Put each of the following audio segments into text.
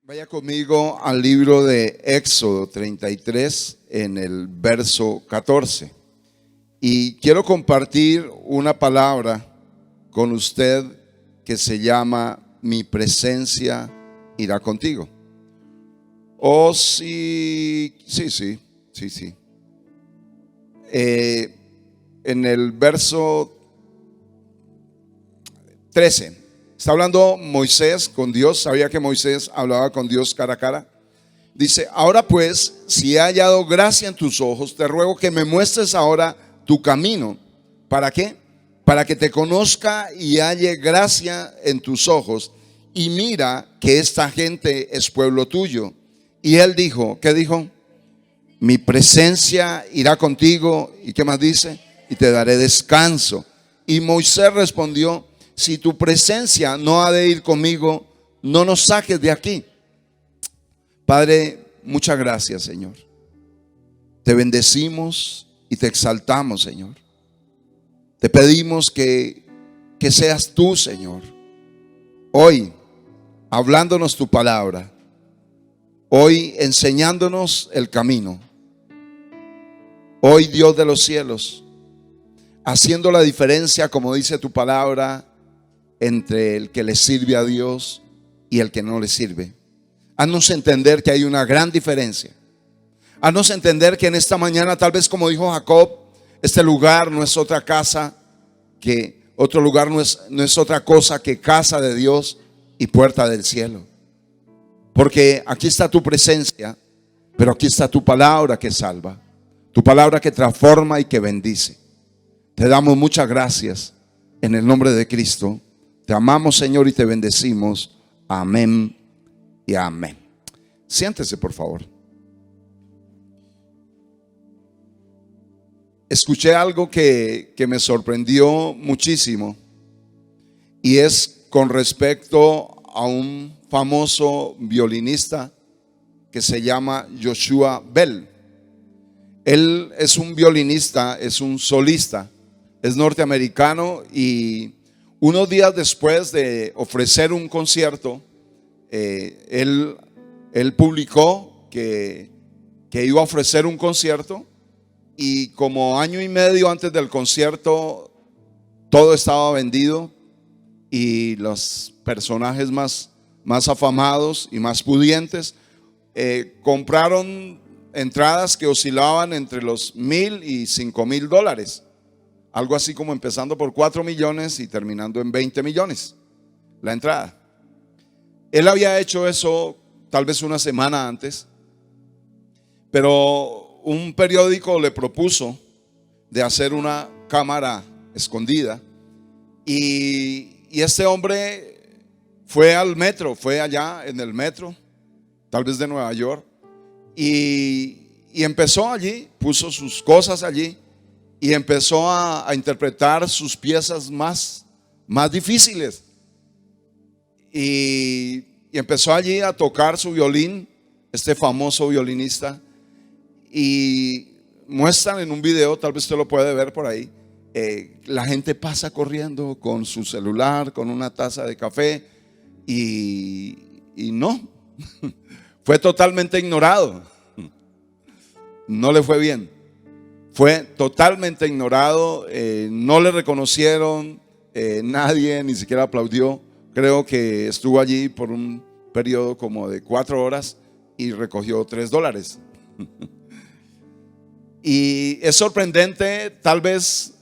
Vaya conmigo al libro de Éxodo 33 en el verso 14. Y quiero compartir una palabra con usted que se llama mi presencia irá contigo. Oh, sí. En el verso 13. Está hablando Moisés con Dios. Sabía que Moisés hablaba con Dios cara a cara. Dice: ahora pues, si he hallado gracia en tus ojos, te ruego que me muestres ahora tu camino. ¿Para qué? Para que te conozca y halle gracia en tus ojos. Y mira que esta gente es pueblo tuyo. Y él dijo, ¿qué dijo? Mi presencia irá contigo. ¿Y qué más dice? Y te daré descanso. Y Moisés respondió: si tu presencia no ha de ir conmigo, no nos saques de aquí. Padre, muchas gracias, Señor. Te bendecimos y te exaltamos, Señor. Te pedimos que seas tú, Señor, hoy hablándonos tu palabra, hoy enseñándonos el camino, hoy, Dios de los cielos, haciendo la diferencia, como dice tu palabra, entre el que le sirve a Dios y el que no le sirve. Haznos entender que hay una gran diferencia. Haznos entender que en esta mañana, tal vez como dijo Jacob, este lugar no es otra casa, que otro lugar no es otra cosa que casa de Dios y puerta del cielo. Porque aquí está tu presencia, pero aquí está tu palabra que salva, tu palabra que transforma y que bendice. Te damos muchas gracias en el nombre de Cristo. Te amamos, Señor, y te bendecimos. Amén y amén. Siéntese, por favor. Escuché algo que me sorprendió muchísimo, y es con respecto a un famoso violinista que se llama Joshua Bell. Él es un violinista, es un solista, es norteamericano, y unos días después de ofrecer un concierto, él publicó que iba a ofrecer un concierto, y como año y medio antes del concierto todo estaba vendido y los personajes más afamados y más pudientes compraron entradas que oscilaban entre los $1,000 y $5,000. Algo así como empezando por 4 millones y terminando en 20 millones la entrada. Él había hecho eso tal vez una semana antes, pero un periódico le propuso de hacer una cámara escondida, y este hombre fue al metro, fue allá en el metro, tal vez de Nueva York, y empezó allí, puso sus cosas allí, y empezó a interpretar sus piezas más difíciles. Y empezó allí a tocar su violín, este famoso violinista. Y muestran en un video, tal vez usted lo puede ver por ahí, la gente pasa corriendo con su celular, con una taza de café, y no, fue totalmente ignorado. No le fue bien. Fue totalmente ignorado, no le reconocieron, nadie ni siquiera aplaudió. Creo que estuvo allí por un periodo como de 4 horas y recogió $3. Y es sorprendente, tal vez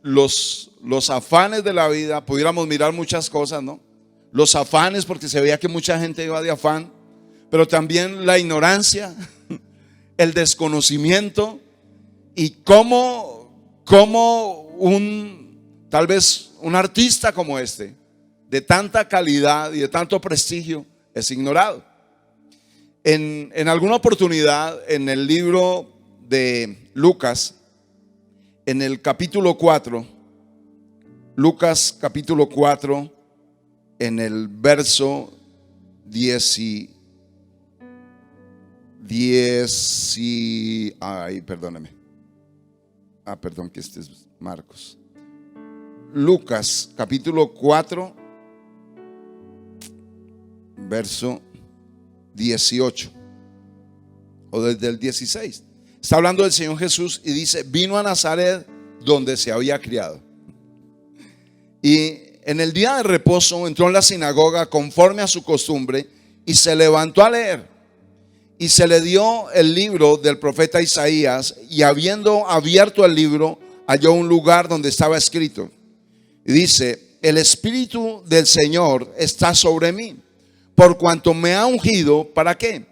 los afanes de la vida, pudiéramos mirar muchas cosas, ¿no? Los afanes, porque se veía que mucha gente iba de afán, pero también la ignorancia, el desconocimiento. Y cómo tal vez un artista como este, de tanta calidad y de tanto prestigio, es ignorado. En alguna oportunidad, en el libro de Lucas, en el capítulo 4, Lucas capítulo 4, en el verso 10 perdóneme. Perdón, que este es Marcos. Lucas capítulo 4, verso 18 o desde el 16. Está hablando del Señor Jesús y dice: vino a Nazaret, donde se había criado. Y en el día de reposo entró en la sinagoga conforme a su costumbre y se levantó a leer. Y se le dio el libro del profeta Isaías, y habiendo abierto el libro, halló un lugar donde estaba escrito. Y dice: el Espíritu del Señor está sobre mí, por cuanto me ha ungido. ¿Para qué?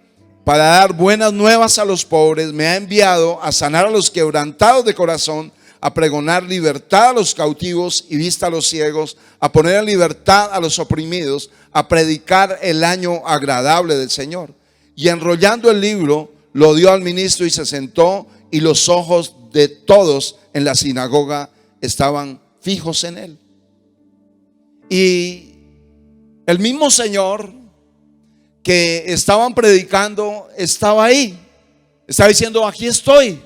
Para dar buenas nuevas a los pobres. Me ha enviado a sanar a los quebrantados de corazón, a pregonar libertad a los cautivos y vista a los ciegos, a poner en libertad a los oprimidos, a predicar el año agradable del Señor. Y enrollando el libro, lo dio al ministro y se sentó, y los ojos de todos en la sinagoga estaban fijos en él. Y el mismo Señor que estaban predicando estaba ahí, estaba diciendo: aquí estoy.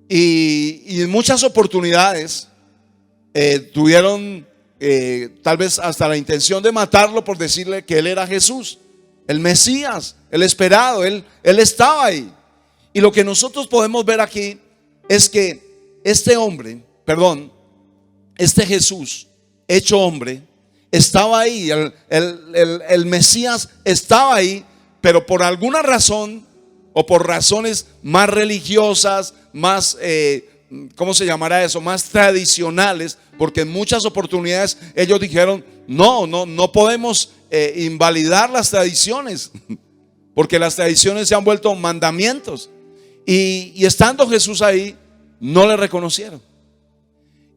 Y en muchas oportunidades tuvieron tal vez hasta la intención de matarlo por decirle que él era Jesús, el Mesías, el esperado. Él estaba ahí. Y lo que nosotros podemos ver aquí es que este Jesús hecho hombre estaba ahí. El Mesías estaba ahí, pero por alguna razón, o por razones más religiosas, más ¿cómo se llamará eso? Más tradicionales, porque en muchas oportunidades ellos dijeron: no podemos invalidar las tradiciones, porque las tradiciones se han vuelto mandamientos. Y estando Jesús ahí, no le reconocieron.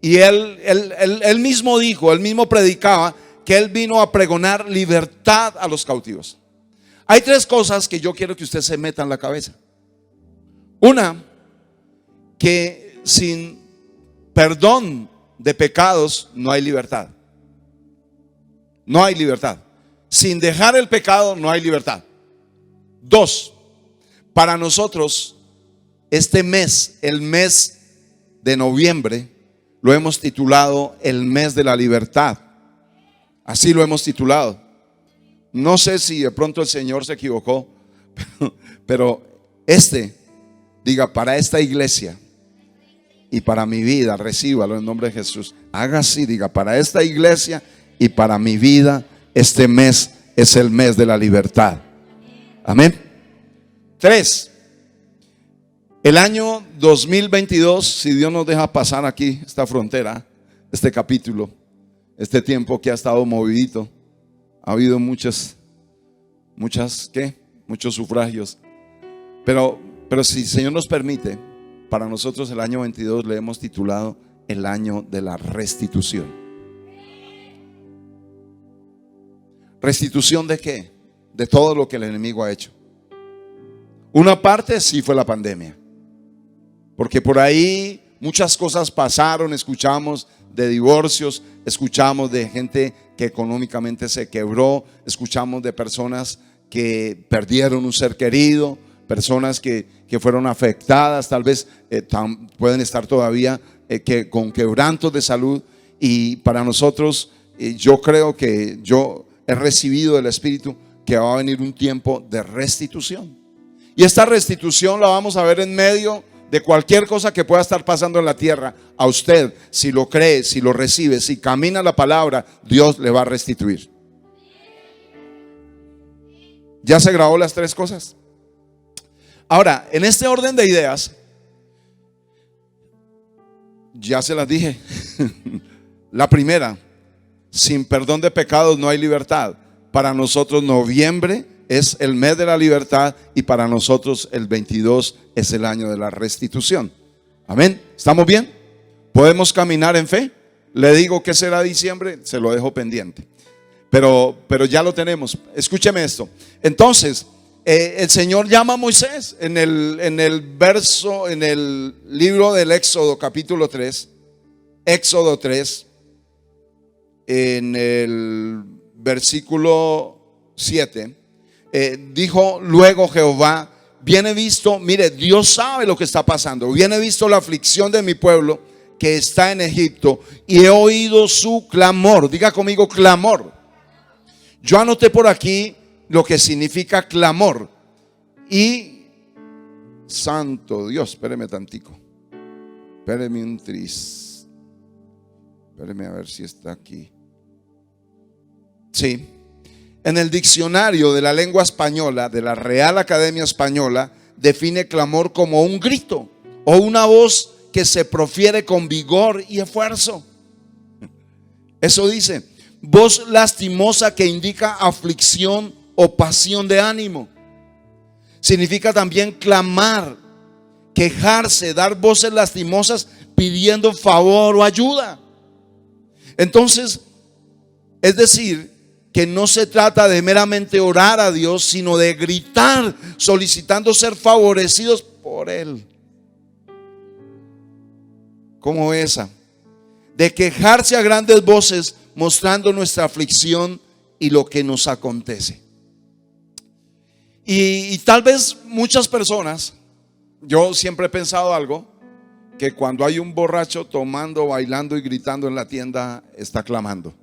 Y él mismo dijo, él mismo predicaba que él vino a pregonar libertad a los cautivos. Hay tres cosas que yo quiero que usted se meta en la cabeza. Una, que sin perdón de pecados no hay libertad. No hay libertad. Sin dejar el pecado no hay libertad. Dos, para nosotros este mes, el mes de noviembre, lo hemos titulado el mes de la libertad. Así lo hemos titulado. No sé si de pronto el Señor se equivocó, pero diga: para esta iglesia y para mi vida, recíbalo en nombre de Jesús. Haga así, diga: para esta iglesia y para mi vida, este mes es el mes de la libertad. Amén. 3. El año 2022, si Dios nos deja pasar aquí esta frontera, este capítulo, este tiempo que ha estado movidito, ha habido muchos sufragios. Pero si el Señor nos permite, para nosotros el año 22 le hemos titulado el año de la restitución. ¿Restitución de qué? De todo lo que el enemigo ha hecho. Una parte sí fue la pandemia, porque por ahí muchas cosas pasaron. Escuchamos de divorcios, escuchamos de gente que económicamente se quebró, escuchamos de personas que perdieron un ser querido, personas que fueron afectadas, tal vez pueden estar todavía con quebrantos de salud. Y para nosotros, yo creo que yo he recibido del Espíritu que va a venir un tiempo de restitución. Y esta restitución la vamos a ver en medio de cualquier cosa que pueda estar pasando en la tierra. A usted, si lo cree, si lo recibe, si camina la palabra, Dios le va a restituir. ¿Ya se grabó las tres cosas? Ahora, en este orden de ideas, ya se las dije. La primera: sin perdón de pecados no hay libertad. Para nosotros noviembre es el mes de la libertad, y para nosotros el 22 es el año de la restitución. Amén. ¿Estamos bien? ¿Podemos caminar en fe? Le digo que será diciembre, se lo dejo pendiente, pero ya lo tenemos. Escúcheme esto. Entonces, el Señor llama a Moisés en el libro del Éxodo, capítulo 3, Éxodo 3, en el versículo 7. Dijo luego Jehová: bien he visto, mire, Dios sabe lo que está pasando. Bien he visto la aflicción de mi pueblo que está en Egipto, y he oído su clamor. Diga conmigo: clamor. Yo anoté por aquí lo que significa clamor. Y santo Dios, espéreme tantico. Espéreme un tris. Espéreme a ver si está aquí. Sí. En el diccionario de la lengua española, de la Real Academia Española, define clamor como un grito o una voz que se profiere con vigor y esfuerzo. Eso dice, voz lastimosa que indica aflicción o pasión de ánimo. Significa también clamar, quejarse, dar voces lastimosas pidiendo favor o ayuda. Entonces, es decir, que no se trata de meramente orar a Dios, sino de gritar solicitando ser favorecidos por Él. Como esa, de quejarse a grandes voces mostrando nuestra aflicción y lo que nos acontece. Y tal vez muchas personas, yo siempre he pensado algo, que cuando hay un borracho tomando, bailando y gritando en la tienda, está clamando.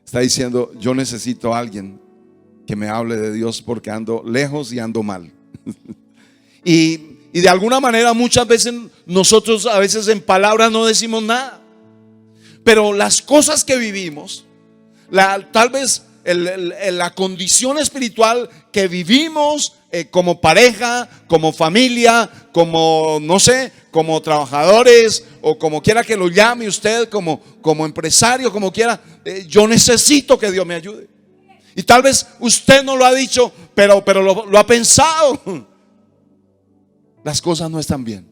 Está diciendo, yo necesito a alguien que me hable de Dios porque ando lejos y ando mal. Y de alguna manera muchas veces nosotros a veces en palabras no decimos nada, pero las cosas que vivimos, tal vez la condición espiritual que vivimos como pareja, como familia, como no sé, como trabajadores o como quiera que lo llame usted, como empresario, como quiera, yo necesito que Dios me ayude. Y tal vez usted no lo ha dicho, pero lo ha pensado. Las cosas no están bien.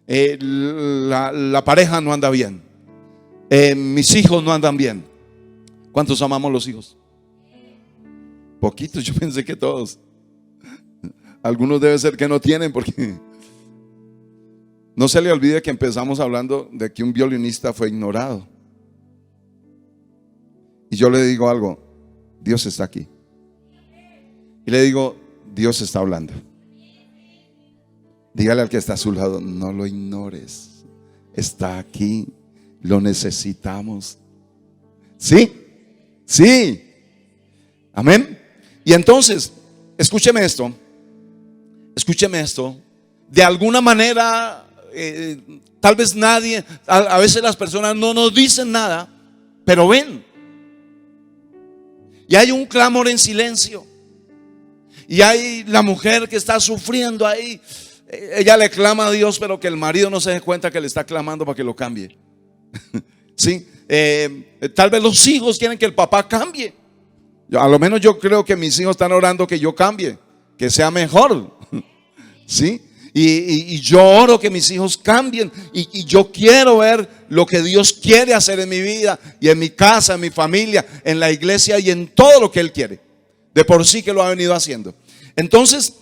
La pareja no anda bien. Mis hijos no andan bien. ¿Cuántos amamos los hijos? Poquitos, yo pensé que todos. Algunos debe ser que no tienen, porque no se le olvide que empezamos hablando de que un violinista fue ignorado. Y yo le digo algo, Dios está aquí. Y le digo, Dios está hablando. Dígale al que está a su lado, no lo ignores. Está aquí, lo necesitamos. ¿Sí? Sí. Amén. Y entonces, escúcheme esto. Escúcheme esto. De alguna manera, tal vez nadie, a veces las personas no nos dicen nada, pero ven. Y hay un clamor en silencio. Y hay la mujer que está sufriendo ahí. Ella le clama a Dios, pero que el marido no se dé cuenta que le está clamando para que lo cambie. ¿Sí? Tal vez los hijos quieren que el papá cambie. A lo menos yo creo que mis hijos están orando que yo cambie, que sea mejor. ¿Sí? Y yo oro que mis hijos cambien. Y yo quiero ver lo que Dios quiere hacer en mi vida y en mi casa, en mi familia, en la iglesia y en todo lo que Él quiere. De por sí que lo ha venido haciendo. Entonces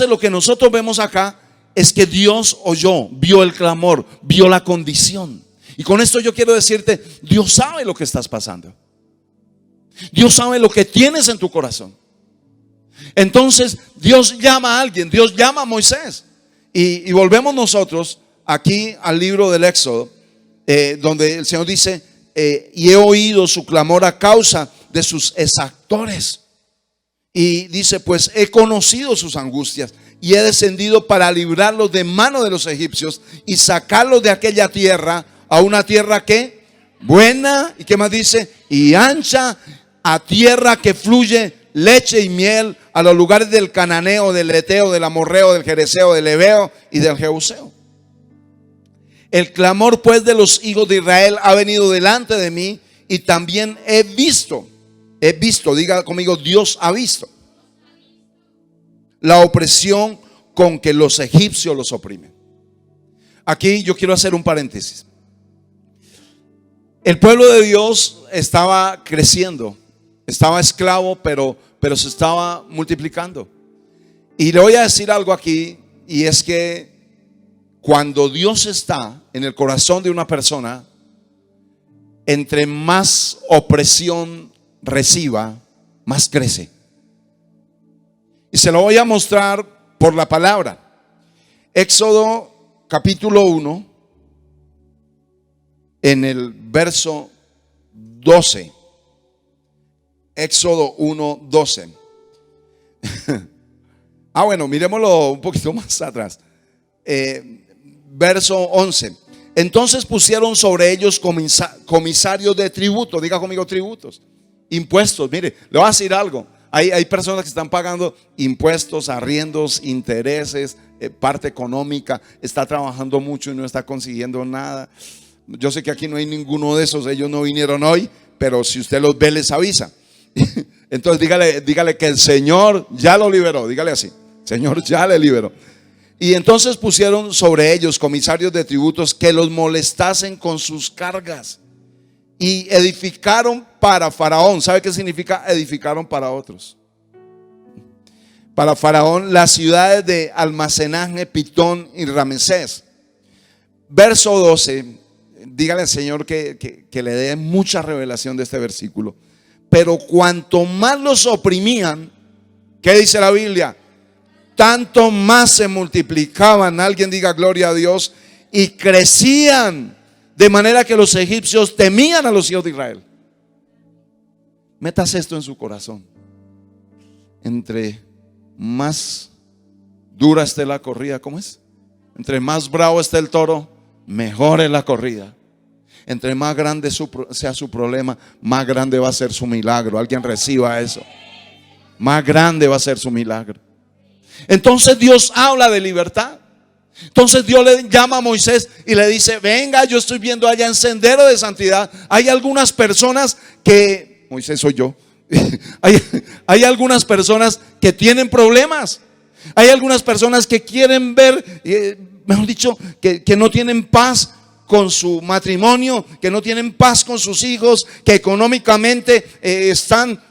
lo que nosotros vemos acá es que Dios oyó, vio el clamor, vio la condición. Y con esto yo quiero decirte, Dios sabe lo que estás pasando. Dios sabe lo que tienes en tu corazón. Entonces Dios llama a alguien, Dios llama a Moisés. Y volvemos nosotros aquí al libro del Éxodo, donde el Señor dice, y he oído su clamor a causa de sus exactores. Y dice, pues he conocido sus angustias y he descendido para librarlos de mano de los egipcios y sacarlos de aquella tierra a una tierra que buena, y qué más dice, y ancha, a tierra que fluye leche y miel, a los lugares del cananeo, del eteo, del amorreo, del jereseo, del heveo y del jebuseo. El clamor pues de los hijos de Israel ha venido delante de mí, y también he visto, diga conmigo, Dios ha visto la opresión con que los egipcios los oprimen. Aquí yo quiero hacer un paréntesis. El pueblo de Dios estaba creciendo, estaba esclavo, pero se estaba multiplicando. Y le voy a decir algo aquí, y es que cuando Dios está en el corazón de una persona, entre más opresión reciba, más crece. Y se lo voy a mostrar por la palabra. Éxodo capítulo 1, en el verso 12. Éxodo 1:12. Bueno, miremoslo un poquito más atrás. Verso 11. Entonces pusieron sobre ellos comisarios de tributo. Diga conmigo, tributos, impuestos. Mire, le voy a decir algo. Hay personas que están pagando impuestos, arriendos, intereses, parte económica. Está trabajando mucho y no está consiguiendo nada. Yo sé que aquí no hay ninguno de esos. Ellos no vinieron hoy, pero si usted los ve, les avisa. Entonces dígale que el Señor ya lo liberó. Dígale así: Señor ya le liberó. Y entonces pusieron sobre ellos comisarios de tributos que los molestasen con sus cargas. Y edificaron para Faraón. ¿Sabe qué significa edificaron para otros? Para Faraón las ciudades de almacenaje, Pitón y Ramesés. Verso 12. Dígale al Señor que le dé mucha revelación de este versículo. Pero cuanto más los oprimían, ¿qué dice la Biblia? Tanto más se multiplicaban. Alguien diga gloria a Dios. Y crecían, de manera que los egipcios temían a los hijos de Israel. Metas esto en su corazón. Entre más dura esté la corrida, ¿cómo es? Entre más bravo esté el toro, mejor es la corrida. Entre más grande sea su problema, más grande va a ser su milagro. Alguien reciba eso. Más grande va a ser su milagro. Entonces Dios habla de libertad. Entonces Dios le llama a Moisés y le dice: venga, yo estoy viendo allá en Sendero de Santidad. Hay algunas personas que, Moisés soy yo. hay algunas personas que tienen problemas. Hay algunas personas que quieren ver, mejor dicho, que no tienen paz con su matrimonio, que no tienen paz con sus hijos, que económicamente están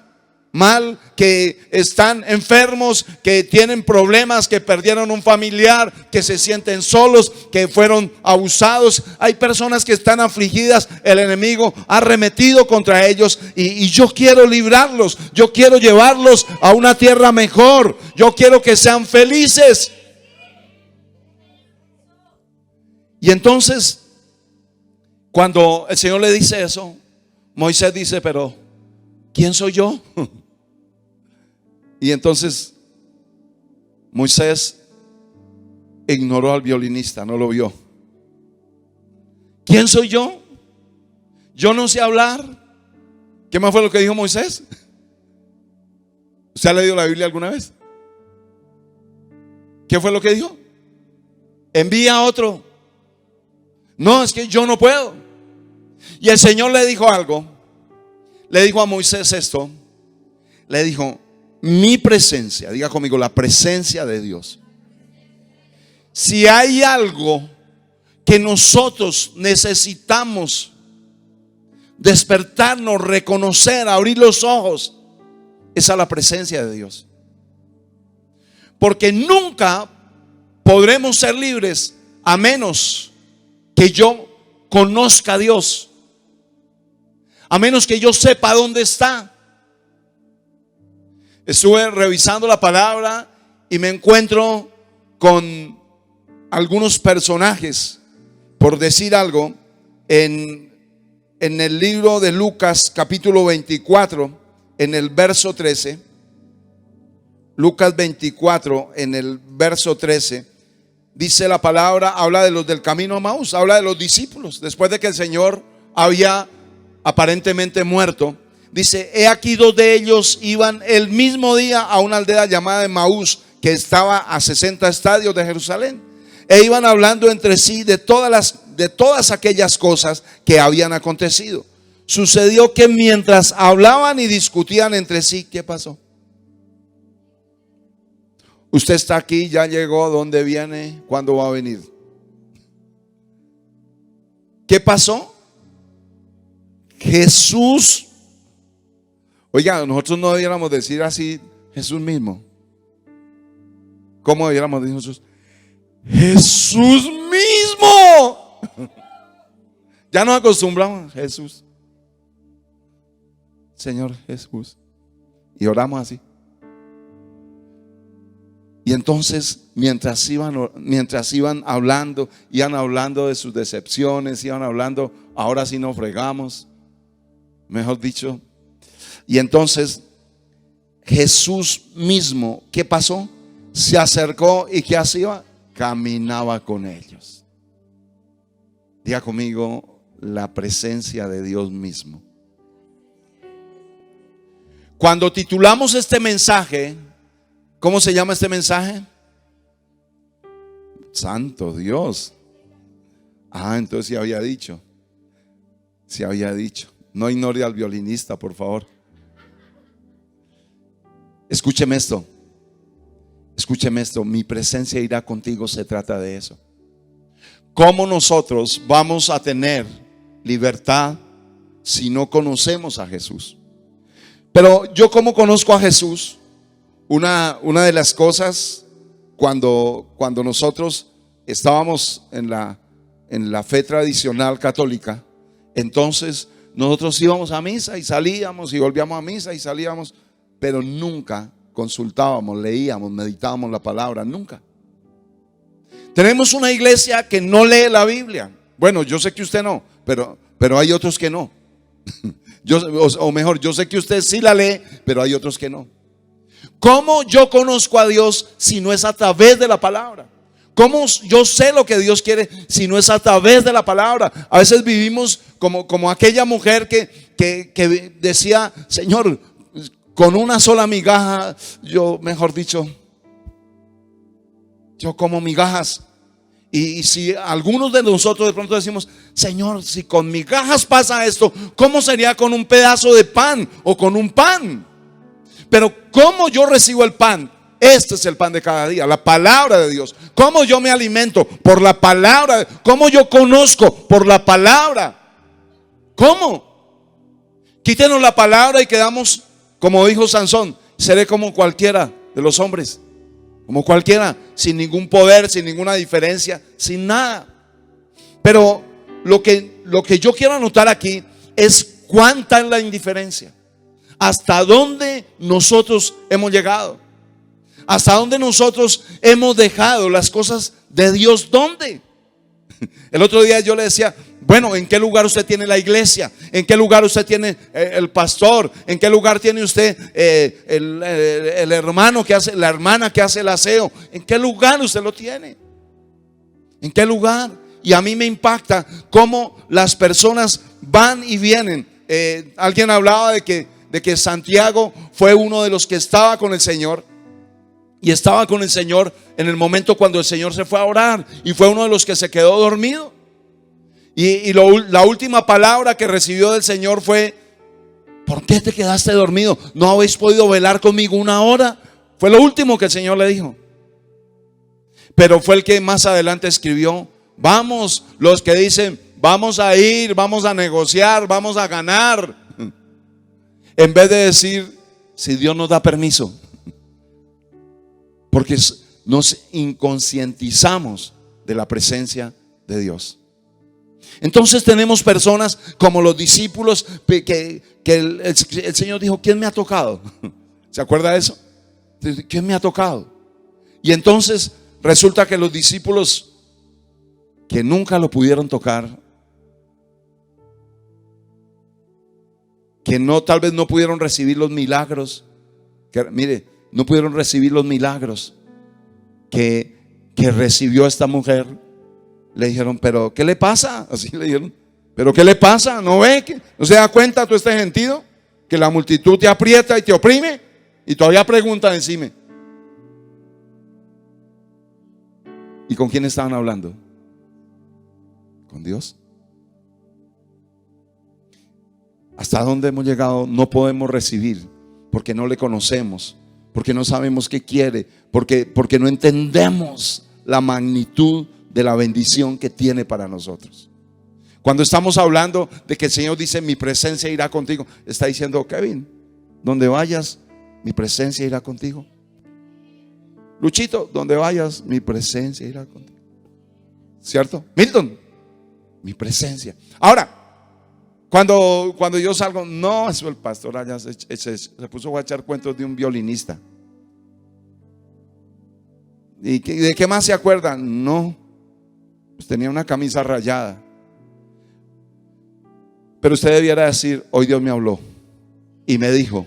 mal, que están enfermos, que tienen problemas, que perdieron un familiar, que se sienten solos, que fueron abusados. Hay personas que están afligidas. El enemigo ha arremetido contra ellos y yo quiero librarlos. Yo quiero llevarlos a una tierra mejor. Yo quiero que sean felices. Y entonces, cuando el Señor le dice eso, Moisés dice: pero ¿quién soy yo? Y entonces Moisés ignoró al violinista, no lo vio. ¿Quién soy yo? Yo no sé hablar. ¿Qué más fue lo que dijo Moisés? ¿Usted ha leído la Biblia alguna vez? ¿Qué fue lo que dijo? Envía a otro. No, es que yo no puedo. Y el Señor le dijo algo. Le dijo a Moisés esto. Le dijo: mi presencia, diga conmigo, la presencia de Dios. Si hay algo que nosotros necesitamos despertarnos, reconocer, abrir los ojos, es a la presencia de Dios. Porque nunca podremos ser libres a menos que yo conozca a Dios, a menos que yo sepa dónde está. Estuve revisando la palabra y me encuentro con algunos personajes, por decir algo, en el libro de Lucas capítulo 24, en el verso 13. Lucas 24, en el verso 13, dice la palabra, habla de los del camino a Emaús, habla de los discípulos, después de que el Señor había aparentemente muerto. Dice: he aquí dos de ellos iban el mismo día a una aldea llamada Emaús, que estaba a 60 estadios de Jerusalén, e iban hablando entre sí de todas aquellas cosas que habían acontecido. Sucedió que mientras hablaban y discutían entre sí, ¿qué pasó? Usted está aquí, ya llegó, ¿dónde viene? ¿Cuándo va a venir? ¿Qué pasó? Jesús. Oiga, nosotros no debiéramos decir así Jesús mismo. ¿Cómo debiéramos decir Jesús? Jesús mismo. Ya nos acostumbramos. Jesús, Señor Jesús. Y oramos así. Y entonces mientras iban hablando, iban hablando de sus decepciones, iban hablando, ahora sí nos fregamos, mejor dicho. Y entonces Jesús mismo, ¿qué pasó? Se acercó y ¿qué hacía? Caminaba con ellos. Diga conmigo, la presencia de Dios mismo. Cuando titulamos este mensaje, ¿cómo se llama este mensaje? Santo Dios. Entonces sí había dicho. Sí había dicho. No ignore al violinista, por favor. Escúcheme esto. Escúcheme esto. Mi presencia irá contigo. Se trata de eso. ¿Cómo nosotros vamos a tener libertad si no conocemos a Jesús? Pero yo, ¿cómo conozco a Jesús? Una de las cosas cuando nosotros estábamos en la fe tradicional católica, entonces nosotros íbamos a misa y salíamos y volvíamos a misa y salíamos, pero nunca consultábamos, leíamos, meditábamos la palabra, nunca. Tenemos una iglesia que no lee la Biblia. Bueno, yo sé que usted no, pero hay otros que no. O mejor, yo sé que usted sí la lee, pero hay otros que no. ¿Cómo yo conozco a Dios si no es a través de la palabra? ¿Cómo yo sé lo que Dios quiere si no es a través de la palabra? A veces vivimos como aquella mujer que decía: Señor, con una sola migaja, yo como migajas. Y si algunos de nosotros de pronto decimos: Señor, si con migajas pasa esto, ¿cómo sería con un pedazo de pan o con un pan? Pero ¿cómo yo recibo el pan? Este es el pan de cada día, la palabra de Dios. ¿Cómo yo me alimento? Por la palabra. ¿Cómo yo conozco? Por la palabra. ¿Cómo? Quítenos la palabra y quedamos, como dijo Sansón, seré como cualquiera de los hombres. Como cualquiera, sin ningún poder, sin ninguna diferencia, sin nada. Pero lo que yo quiero anotar aquí es cuánta es la indiferencia. Hasta dónde nosotros hemos llegado. Hasta dónde nosotros hemos dejado las cosas de Dios. ¿Dónde? El otro día yo le decía: bueno, ¿en qué lugar usted tiene la iglesia? ¿En qué lugar usted tiene el pastor? ¿En qué lugar tiene usted el hermano que hace, la hermana que hace el aseo? ¿En qué lugar usted lo tiene? ¿En qué lugar? Y a mí me impacta cómo las personas van y vienen. Alguien hablaba de que Santiago fue uno de los que estaba con el Señor. Y estaba con el Señor en el momento cuando el Señor se fue a orar. Y fue uno de los que se quedó dormido. Y la última palabra que recibió del Señor fue: ¿por qué te quedaste dormido? ¿No habéis podido velar conmigo una hora? Fue lo último que el Señor le dijo. Pero fue el que más adelante escribió: vamos, los que dicen vamos a ir, vamos a negociar, vamos a ganar, en vez de decir si Dios nos da permiso. Porque nos inconscientizamos de la presencia de Dios. Entonces tenemos personas como los discípulos que el Señor dijo: ¿quién me ha tocado? ¿Se acuerda de eso? ¿Quién me ha tocado? Y entonces resulta que los discípulos que nunca lo pudieron tocar, que tal vez no pudieron recibir los milagros, no pudieron recibir los milagros que recibió esta mujer. Le dijeron: ¿pero qué le pasa? Así le dijeron: ¿pero qué le pasa? ¿No ve que no se da cuenta todo este gentío? Que la multitud te aprieta y te oprime. Y todavía preguntan encima. ¿Y con quién estaban hablando? ¿Con Dios? ¿Hasta dónde hemos llegado? No podemos recibir porque no le conocemos, porque no sabemos qué quiere, porque no entendemos la magnitud de la bendición que tiene para nosotros. Cuando estamos hablando de que el Señor dice: mi presencia irá contigo, está diciendo: Kevin, donde vayas, mi presencia irá contigo. Luchito, donde vayas, mi presencia irá contigo. ¿Cierto? Milton, mi presencia. Ahora, cuando yo salgo, no, eso el pastor allá se puso a echar cuentos de un violinista. ¿Y de qué más se acuerdan? No, pues tenía una camisa rayada. Pero usted debiera decir: hoy Dios me habló y me dijo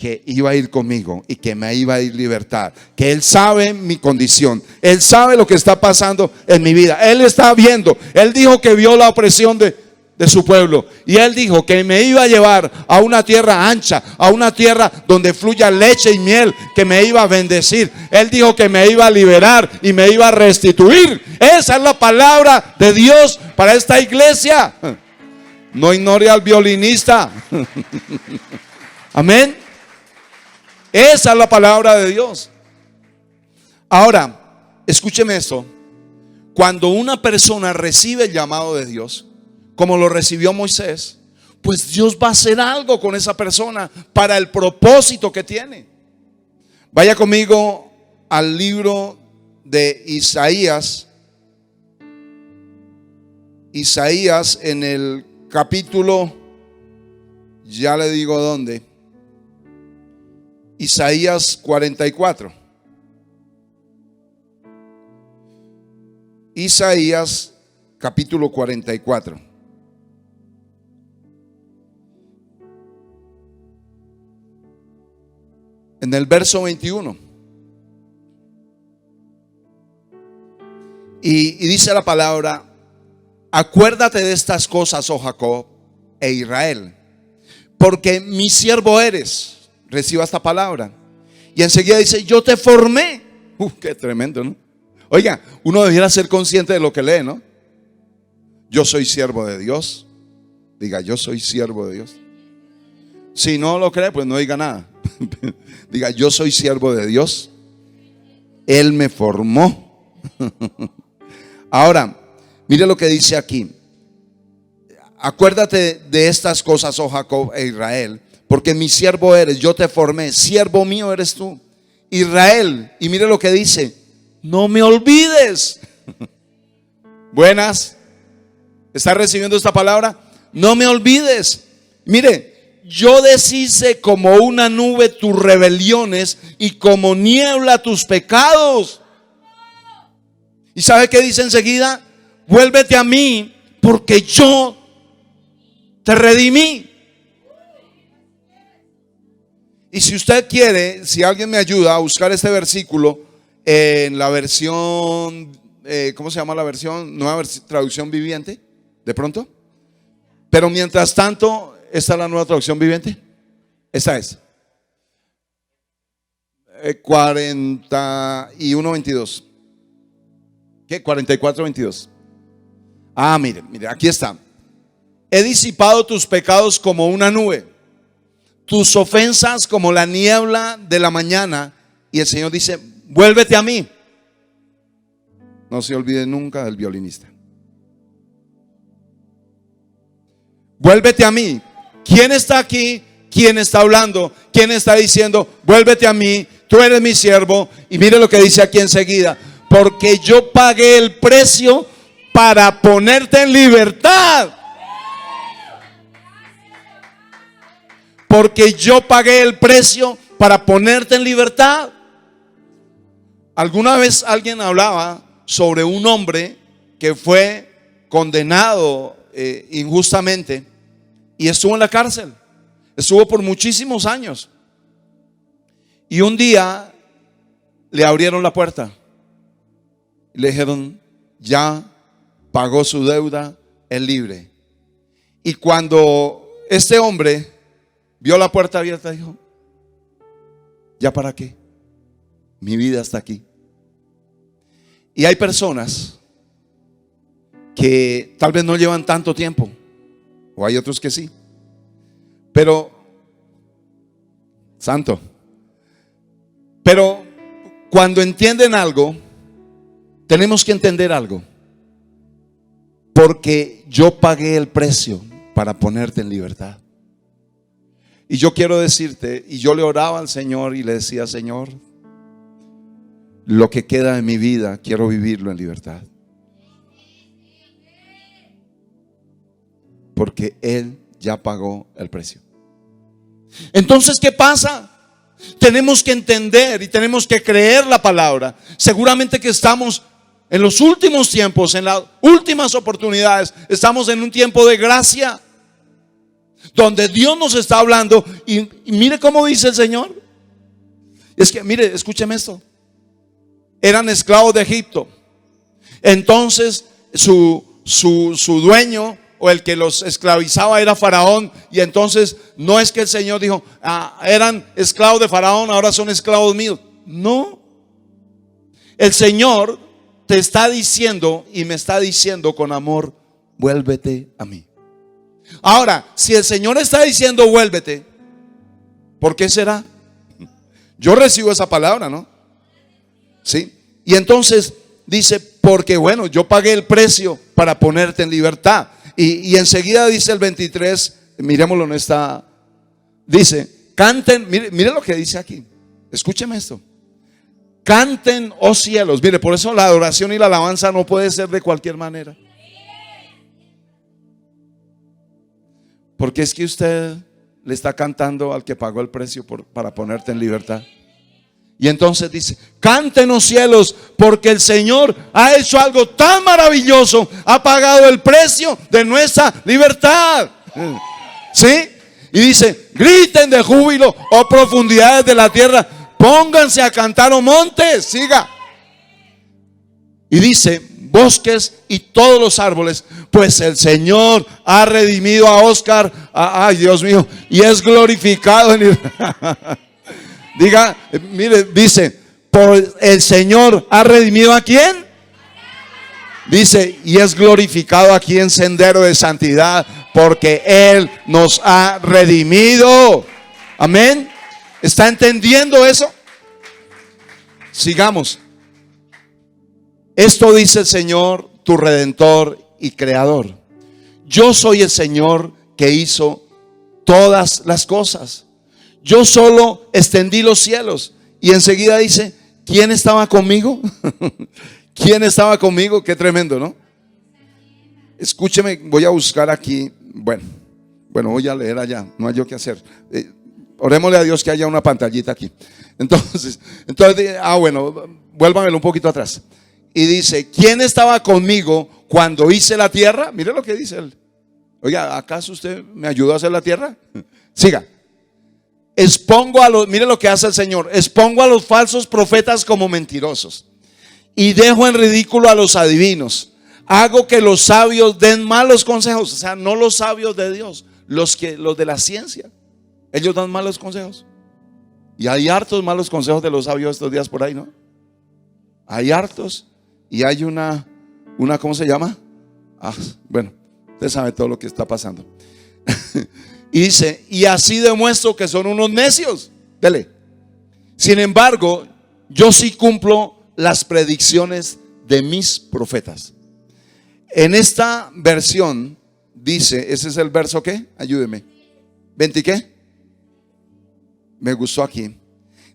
que iba a ir conmigo y que me iba a ir libertad, que Él sabe mi condición, Él sabe lo que está pasando en mi vida, Él está viendo. Él dijo que vio la opresión de su pueblo, y Él dijo que me iba a llevar a una tierra ancha, a una tierra donde fluya leche y miel, que me iba a bendecir. Él dijo que me iba a liberar y me iba a restituir. Esa es la palabra de Dios para esta iglesia. No ignore al violinista. Amén. Esa es la palabra de Dios. Ahora, escúcheme esto. Cuando una persona recibe el llamado de Dios, como lo recibió Moisés, pues Dios va a hacer algo con esa persona para el propósito que tiene. Vaya conmigo al libro de Isaías. Isaías en el capítulo, ya le digo dónde, Isaías 44. Isaías capítulo 44. En el verso 21. Y dice la palabra: acuérdate de estas cosas, oh Jacob e Israel, porque mi siervo eres. Reciba esta palabra. Y enseguida dice: yo te formé. Qué tremendo, ¿no? Oiga, uno debiera ser consciente de lo que lee, ¿no? Yo soy siervo de Dios. Diga: yo soy siervo de Dios. Si no lo cree, pues no diga nada. Diga: yo soy siervo de Dios. Él me formó. Ahora, mire lo que dice aquí: acuérdate de estas cosas, oh Jacob e Israel, porque mi siervo eres, yo te formé, siervo mío eres tú, Israel. Y mire lo que dice: no me olvides. Buenas. ¿Está recibiendo esta palabra? No me olvides. Mire, yo deshice como una nube tus rebeliones y como niebla tus pecados. ¿Y sabe qué dice enseguida? Vuélvete a mí, porque yo te redimí. Y si usted quiere, si alguien me ayuda a buscar este versículo en la versión, ¿cómo se llama la versión? Nueva traducción viviente, de pronto. Pero mientras tanto, ¿esta es la nueva traducción viviente? Esta es 41:22. ¿Qué? 44:22. Ah, mire, aquí está. He disipado tus pecados como una nube, tus ofensas como la niebla de la mañana. Y el Señor dice: vuélvete a mí. No se olvide nunca del violinista. Vuélvete a mí. ¿Quién está aquí? ¿Quién está hablando? ¿Quién está diciendo: vuélvete a mí, tú eres mi siervo? Y mire lo que dice aquí enseguida: porque yo pagué el precio para ponerte en libertad. Porque yo pagué el precio para ponerte en libertad. Alguna vez alguien hablaba sobre un hombre que fue condenado injustamente y estuvo en la cárcel. Estuvo por muchísimos años. Y un día le abrieron la puerta y le dijeron: ya pagó su deuda, es libre. Y cuando este hombre vio la puerta abierta, dijo: ¿ya para qué? Mi vida está aquí. Y hay personas que tal vez no llevan tanto tiempo, o hay otros que sí, pero santo, pero cuando entienden algo, tenemos que entender algo. Porque yo pagué el precio para ponerte en libertad. Y yo quiero decirte, y yo le oraba al Señor y le decía: Señor, lo que queda de mi vida quiero vivirlo en libertad, porque Él ya pagó el precio. Entonces, ¿qué pasa? Tenemos que entender y tenemos que creer la palabra. Seguramente que estamos en los últimos tiempos, en las últimas oportunidades. Estamos en un tiempo de gracia. donde Dios nos está hablando. Y mire cómo dice el Señor. Es que, mire, escúcheme esto. Eran esclavos de Egipto. Entonces su dueño o el que los esclavizaba era Faraón. Y entonces no es que el Señor dijo, eran esclavos de Faraón, ahora son esclavos míos. No. El Señor te está diciendo y me está diciendo con amor: vuélvete a mí. Ahora, si el Señor está diciendo vuélvete, ¿por qué será? Yo recibo esa palabra, ¿no? Sí. Y entonces dice: porque bueno, yo pagué el precio para ponerte en libertad. Y enseguida dice el 23, miremoslo, no está. Dice: canten, mire lo que dice aquí. Escúcheme esto. Canten, oh cielos. Mire, por eso la adoración y la alabanza no puede ser de cualquier manera. Porque es que usted le está cantando al que pagó el precio para ponerte en libertad. Y entonces dice: canten, oh cielos, porque el Señor ha hecho algo tan maravilloso, ha pagado el precio de nuestra libertad. ¿Sí? Y dice: griten de júbilo, oh profundidades de la tierra, pónganse a cantar, oh montes. Siga. Y dice: bosques y todos los árboles, pues el Señor ha redimido a Oscar, ay Dios mío, y es glorificado en diga, mire, dice: por el Señor ha redimido ¿a quién? Dice: y es glorificado aquí en sendero de santidad, porque Él nos ha redimido. Amén. ¿Está entendiendo eso? Sigamos. Esto dice el Señor, tu Redentor y Creador: yo soy el Señor que hizo todas las cosas. Yo solo extendí los cielos. Y enseguida dice: ¿quién estaba conmigo? ¿Quién estaba conmigo? Qué tremendo, ¿no? Escúcheme, voy a buscar aquí. Bueno, voy a leer allá. No hay yo qué hacer. Orémosle a Dios que haya una pantallita aquí. Entonces, bueno, vuélvamelo un poquito atrás. Y dice: ¿quién estaba conmigo cuando hice la tierra? Mire lo que dice él. Oiga, ¿acaso usted me ayudó a hacer la tierra? Siga. Mire lo que hace el Señor: expongo a los falsos profetas como mentirosos y dejo en ridículo a los adivinos. Hago que los sabios den malos consejos. O sea, no los sabios de Dios, los de la ciencia. Ellos dan malos consejos. Y hay hartos malos consejos de los sabios estos días por ahí, ¿no? Hay hartos. Y hay una ¿cómo se llama? Bueno, usted sabe todo lo que está pasando. Y dice: y así demuestro que son unos necios. Dele. Sin embargo, yo sí cumplo las predicciones de mis profetas. En esta versión dice, ese es el verso ¿qué? Ayúdeme. ¿20 qué? Me gustó aquí.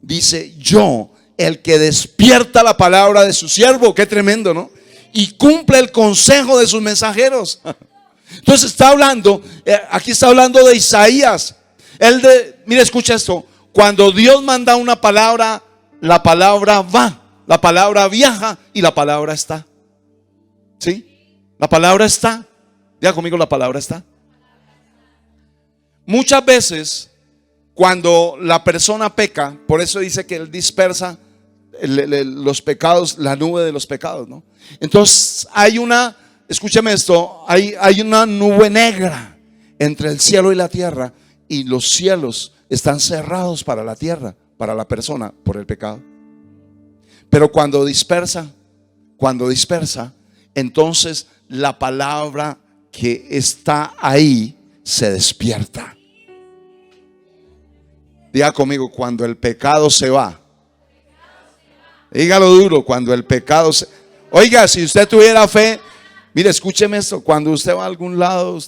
Dice: yo, el que despierta la palabra de su siervo. Qué tremendo, ¿no? Y cumple el consejo de sus mensajeros. Entonces está hablando, aquí está hablando de Isaías. Mire, escucha esto: cuando Dios manda una palabra, la palabra va, la palabra viaja y la palabra está. ¿Sí? La palabra está. Diga conmigo: la palabra está. Muchas veces cuando la persona peca, por eso dice que Él dispersa los pecados, la nube de los pecados, ¿no? Entonces escúcheme esto, hay una nube negra entre el cielo y la tierra, y los cielos están cerrados para la tierra, para la persona, por el pecado. Pero cuando dispersa, entonces la palabra que está ahí se despierta. Diga conmigo: cuando el pecado se va. Dígalo duro: cuando el pecado se... Oiga, si usted tuviera fe, mire, escúcheme esto: cuando usted va a algún lado,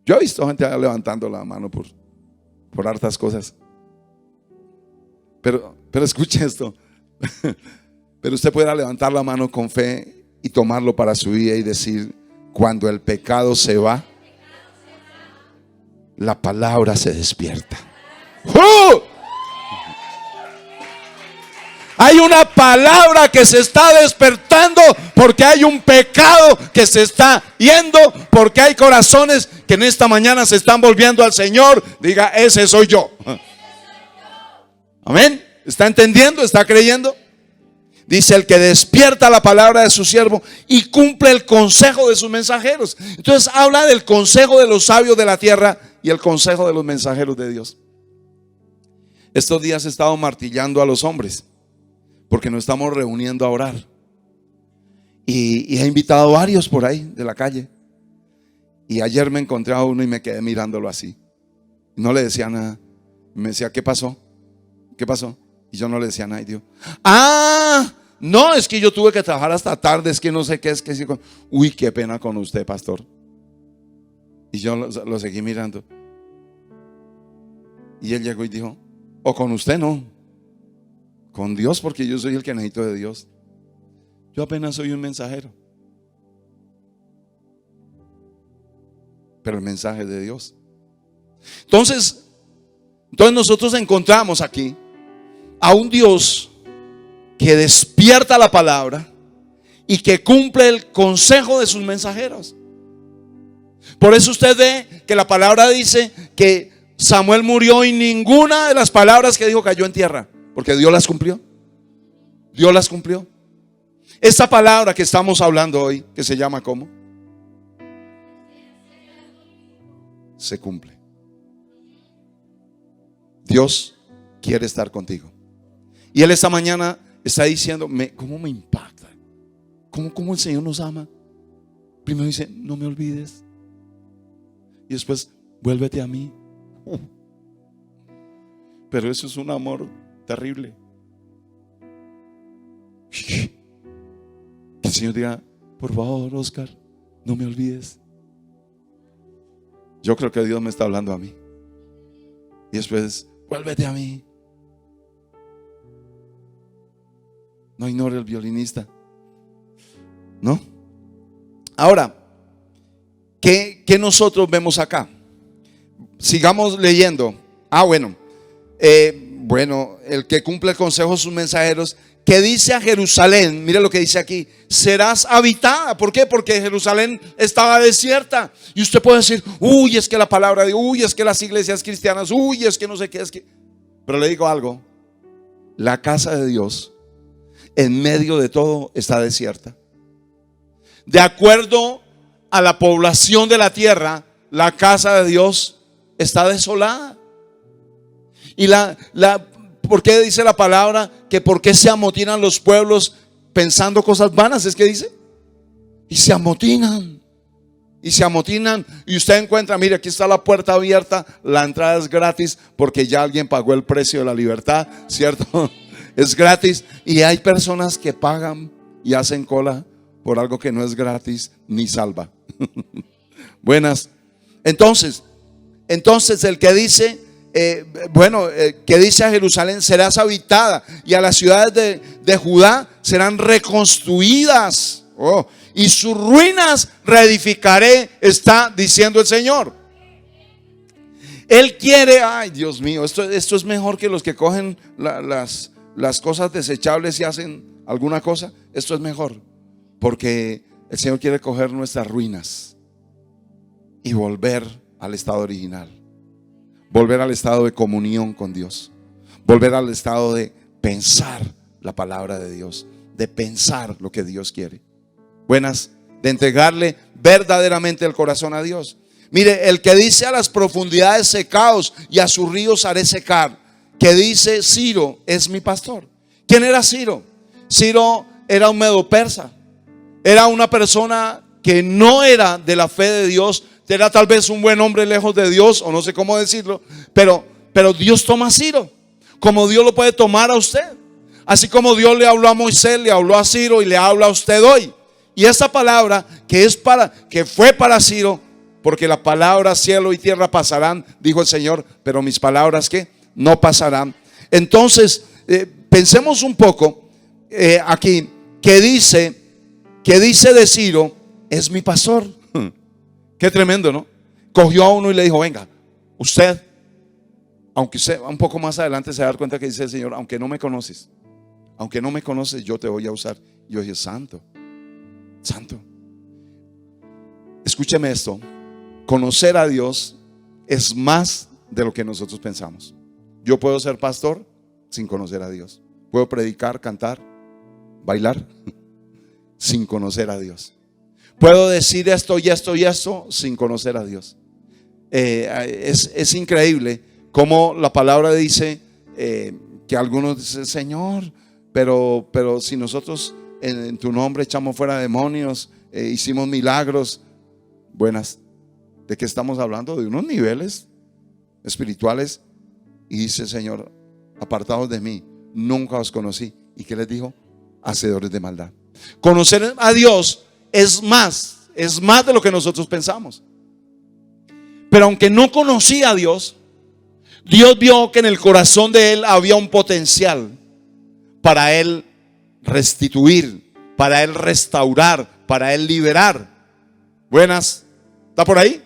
yo he visto gente levantando la mano por hartas cosas. Pero escuche esto. Pero usted pudiera levantar la mano con fe y tomarlo para su vida y decir: cuando el pecado se va, la palabra se despierta. ¡Oh! Hay una palabra que se está despertando, porque hay un pecado que se está yendo, porque hay corazones que en esta mañana se están volviendo al Señor. Diga, ese soy yo. Amén. ¿Está entendiendo? ¿Está creyendo? Dice, el que despierta la palabra de su siervo y cumple el consejo de sus mensajeros. Entonces habla del consejo de los sabios de la tierra y el consejo de los mensajeros de Dios. Estos días he estado martillando a los hombres porque nos estamos reuniendo a orar. Y he invitado a varios por ahí de la calle. Y ayer me encontré a uno y me quedé mirándolo así. No le decía nada. Me decía, ¿qué pasó? ¿Qué pasó? Y yo no le decía nada. Y digo, no, es que yo tuve que trabajar hasta tarde, es que no sé qué, es que sí. Uy, qué pena con usted, pastor. Y yo lo seguí mirando. Y él llegó y dijo, o con usted no, con Dios, porque yo soy el que necesito de Dios. Yo apenas soy un mensajero, pero el mensaje es de Dios. Entonces nosotros encontramos aquí a un Dios que despierta la palabra y que cumple el consejo de sus mensajeros. Por eso usted ve que la palabra dice que Samuel murió y ninguna de las palabras que dijo cayó en tierra, porque Dios las cumplió. Dios las cumplió. Esta palabra que estamos hablando hoy, que se llama ¿cómo? Se cumple. Dios quiere estar contigo. Y Él esta mañana está diciendo, ¿cómo me impacta? ¿Cómo el Señor nos ama? Primero dice, no me olvides. Y después, vuélvete a mí. Pero eso es un amor terrible. Que el Señor diga, por favor, Oscar, no me olvides. Yo creo que Dios me está hablando a mí. Y después, vuélvete a mí. No ignore el violinista. ¿No? Ahora, ¿qué nosotros vemos acá? Sigamos leyendo. Bueno, el que cumple el consejo de sus mensajeros, que dice a Jerusalén, mire lo que dice aquí, serás habitada. ¿Por qué? Porque Jerusalén estaba desierta. Y usted puede decir, uy, es que la palabra de, uy, es que las iglesias cristianas, uy, es que no sé qué, es que. Pero le digo algo, la casa de Dios en medio de todo está desierta. De acuerdo a la población de la tierra, la casa de Dios está desolada. Y ¿por qué dice la palabra que por qué se amotinan los pueblos pensando cosas vanas? Es que dice, y se amotinan. Y se amotinan. Y usted encuentra, mire, aquí está la puerta abierta, la entrada es gratis porque ya alguien pagó el precio de la libertad, ¿cierto? Es gratis. Y hay personas que pagan y hacen cola por algo que no es gratis ni salva. Buenas. Entonces el que dice, que dice a Jerusalén, serás habitada, y a las ciudades de Judá serán reconstruidas. Y sus ruinas reedificaré, está diciendo el Señor. Él quiere, ay Dios mío, esto es mejor que los que cogen las cosas desechables y hacen alguna cosa. Esto es mejor, porque el Señor quiere coger nuestras ruinas y volver al estado original, volver al estado de comunión con Dios, volver al estado de pensar la palabra de Dios, de pensar lo que Dios quiere. Buenas, de entregarle verdaderamente el corazón a Dios. Mire, el que dice a las profundidades secaos y a sus ríos haré secar, que dice Ciro es mi pastor. ¿Quién era Ciro? Ciro era un medo persa, era una persona que no era de la fe de Dios, era tal vez un buen hombre lejos de Dios, o no sé cómo decirlo, pero Dios toma a Ciro, como Dios lo puede tomar a usted. Así como Dios le habló a Moisés, le habló a Ciro y le habla a usted hoy. Y esta palabra que fue para Ciro, porque la palabra cielo y tierra pasarán, dijo el Señor, pero mis palabras ¿qué? No pasarán. Entonces, pensemos un poco aquí, que dice de Ciro, es mi pastor. Qué tremendo, ¿no? Cogió a uno y le dijo, venga, usted, aunque usted un poco más adelante se va a dar cuenta que dice el Señor, aunque no me conoces, aunque no me conoces, yo te voy a usar. Yo dije, santo, santo. Escúcheme esto, conocer a Dios es más de lo que nosotros pensamos. Yo puedo ser pastor sin conocer a Dios. Puedo predicar, cantar, bailar sin conocer a Dios. Puedo decir esto y esto y esto sin conocer a Dios. Es increíble cómo la palabra dice que algunos dicen, Señor, pero si nosotros en tu nombre echamos fuera demonios, hicimos milagros. Buenas, ¿de qué estamos hablando? De unos niveles espirituales. Y dice, Señor, apartados de mí, nunca os conocí. ¿Y qué les dijo? Hacedores de maldad. Conocer a Dios es más de lo que nosotros pensamos. Pero aunque no conocía a Dios, Dios vio que en el corazón de él había un potencial para él restituir, para él restaurar, para él liberar. Buenas, ¿está por ahí?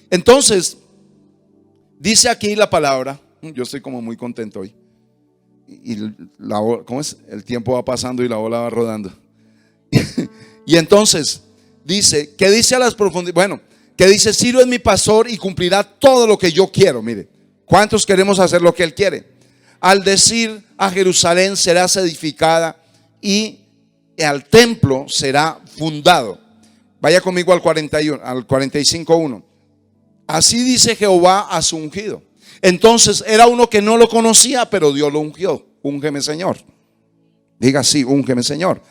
Entonces, dice aquí la palabra, yo estoy como muy contento hoy. Y ¿cómo es? El tiempo va pasando y la ola va rodando. Y entonces dice, ¿qué dice a las profundidades? Bueno, que dice, Ciro es mi pastor y cumplirá todo lo que yo quiero. Mire, ¿cuántos queremos hacer lo que él quiere? Al decir a Jerusalén serás edificada y al templo será fundado. Vaya conmigo al 41, al 45:1. Así dice Jehová a su ungido. Entonces era uno que no lo conocía, pero Dios lo ungió. Úngeme, Señor. Diga así, úngeme, Señor.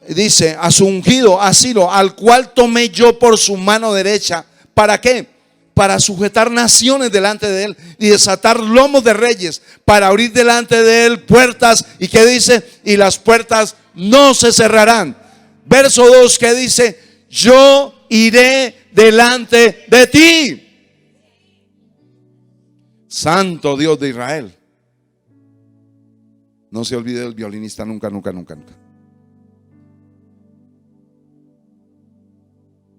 Dice a su ungido, a Ciro, al cual tomé yo por su mano derecha. ¿Para qué? Para sujetar naciones delante de él y desatar lomos de reyes, para abrir delante de él puertas. ¿Y qué dice? Y las puertas no se cerrarán. Verso 2 que dice, yo iré delante de ti. Santo Dios de Israel. No se olvide del violinista nunca, nunca, nunca, nunca.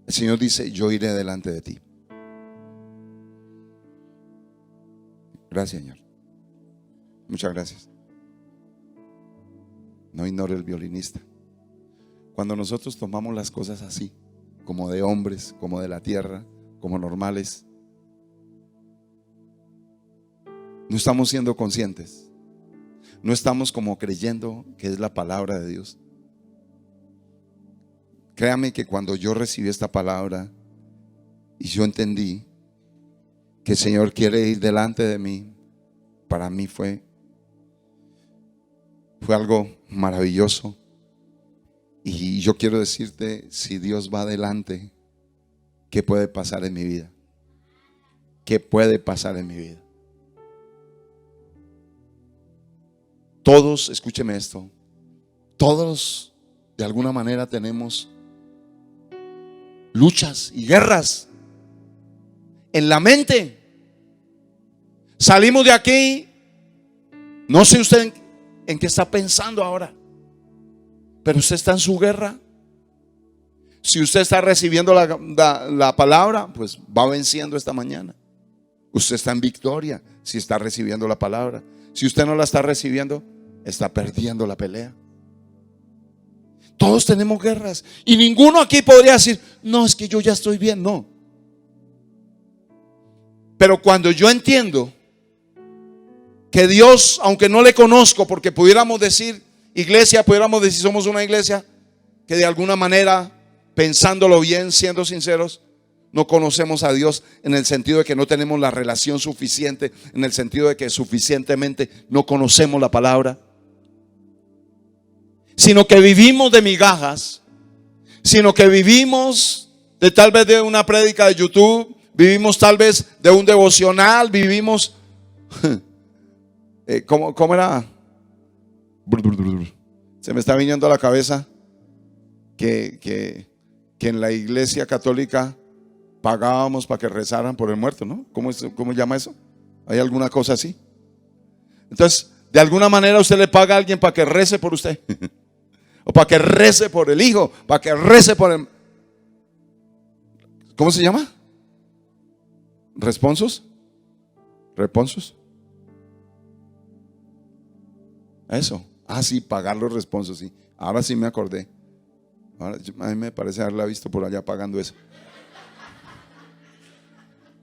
El Señor dice, yo iré delante de ti. Gracias, Señor. Muchas gracias. No ignore el violinista. Cuando nosotros tomamos las cosas así, como de hombres, como de la tierra, como normales, no estamos siendo conscientes. No estamos como creyendo que es la palabra de Dios. Créame que cuando yo recibí esta palabra y yo entendí que el Señor quiere ir delante de mí, para mí fue algo maravilloso. Y yo quiero decirte, si Dios va adelante, ¿qué puede pasar en mi vida? ¿Qué puede pasar en mi vida? Todos, escúcheme esto, todos de alguna manera tenemos luchas y guerras en la mente. Salimos de aquí, no sé usted en qué está pensando ahora, pero usted está en su guerra. Si usted está recibiendo la palabra, pues va venciendo esta mañana. Usted está en victoria si está recibiendo la palabra. Si usted no la está recibiendo, está perdiendo la pelea. Todos tenemos guerras y ninguno aquí podría decir, no, es que yo ya estoy bien. No. Pero cuando yo entiendo que Dios, aunque no le conozco, porque pudiéramos decir iglesia, pudiéramos decir somos una iglesia que de alguna manera, pensándolo bien, siendo sinceros, no conocemos a Dios en el sentido de que no tenemos la relación suficiente, en el sentido de que suficientemente no conocemos la palabra, sino que vivimos de migajas, sino que vivimos de tal vez de una prédica de YouTube, vivimos tal vez de un devocional, vivimos ¿cómo era? Se me está viniendo a la cabeza que en la iglesia católica pagábamos para que rezaran por el muerto, ¿no? ¿Cómo llama eso? ¿Hay alguna cosa así? Entonces, de alguna manera usted le paga a alguien para que rece por usted. O para que rece por el hijo, para que rece por el... ¿Cómo se llama? ¿Responsos? ¿Responsos? Eso. Ah, sí, pagar los responsos, sí. Ahora sí me acordé. Ahora, a mí me parece haberla visto por allá pagando eso.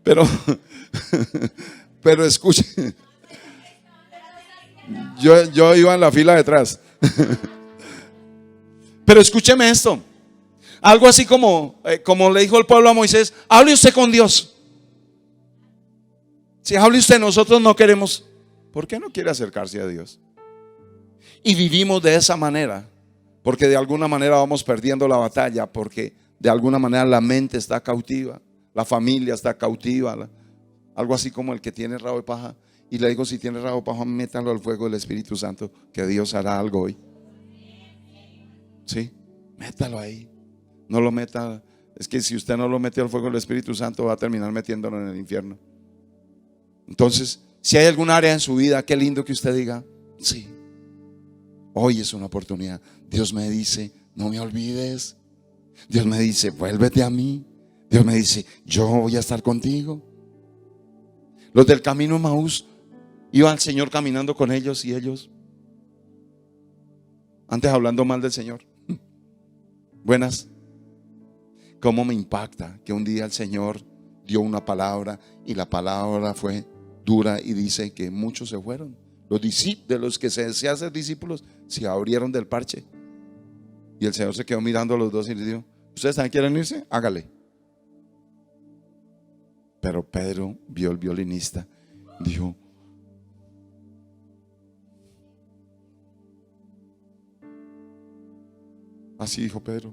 Pero escuche, yo iba en la fila detrás. Pero escúcheme esto. Algo así como le dijo el pueblo a Moisés: hable usted con Dios. Si hable usted, nosotros no queremos. ¿Por qué no quiere acercarse a Dios? Y vivimos de esa manera, porque de alguna manera vamos perdiendo la batalla, porque de alguna manera la mente está cautiva, la familia está cautiva. Algo así como el que tiene rabo de paja. Y le digo: si tiene rabo de paja, métalo al fuego del Espíritu Santo, que Dios hará algo hoy. Sí, métalo ahí. No lo meta. Es que si usted no lo mete al fuego del Espíritu Santo, va a terminar metiéndolo en el infierno. Entonces, si hay algún área en su vida, qué lindo que usted diga: sí, hoy es una oportunidad. Dios me dice: no me olvides. Dios me dice: vuélvete a mí. Dios me dice: yo voy a estar contigo. Los del camino Emaús, iba el Señor caminando con ellos, y ellos antes hablando mal del Señor. Buenas. ¿Cómo me impacta que un día el Señor dio una palabra y la palabra fue dura y dice que muchos se fueron? De los que se desean ser discípulos se abrieron del parche. Y el Señor se quedó mirando a los dos y les dijo: ¿ustedes también quieren irse? Hágale. Pero Pedro vio el violinista, dijo: así dijo Pedro: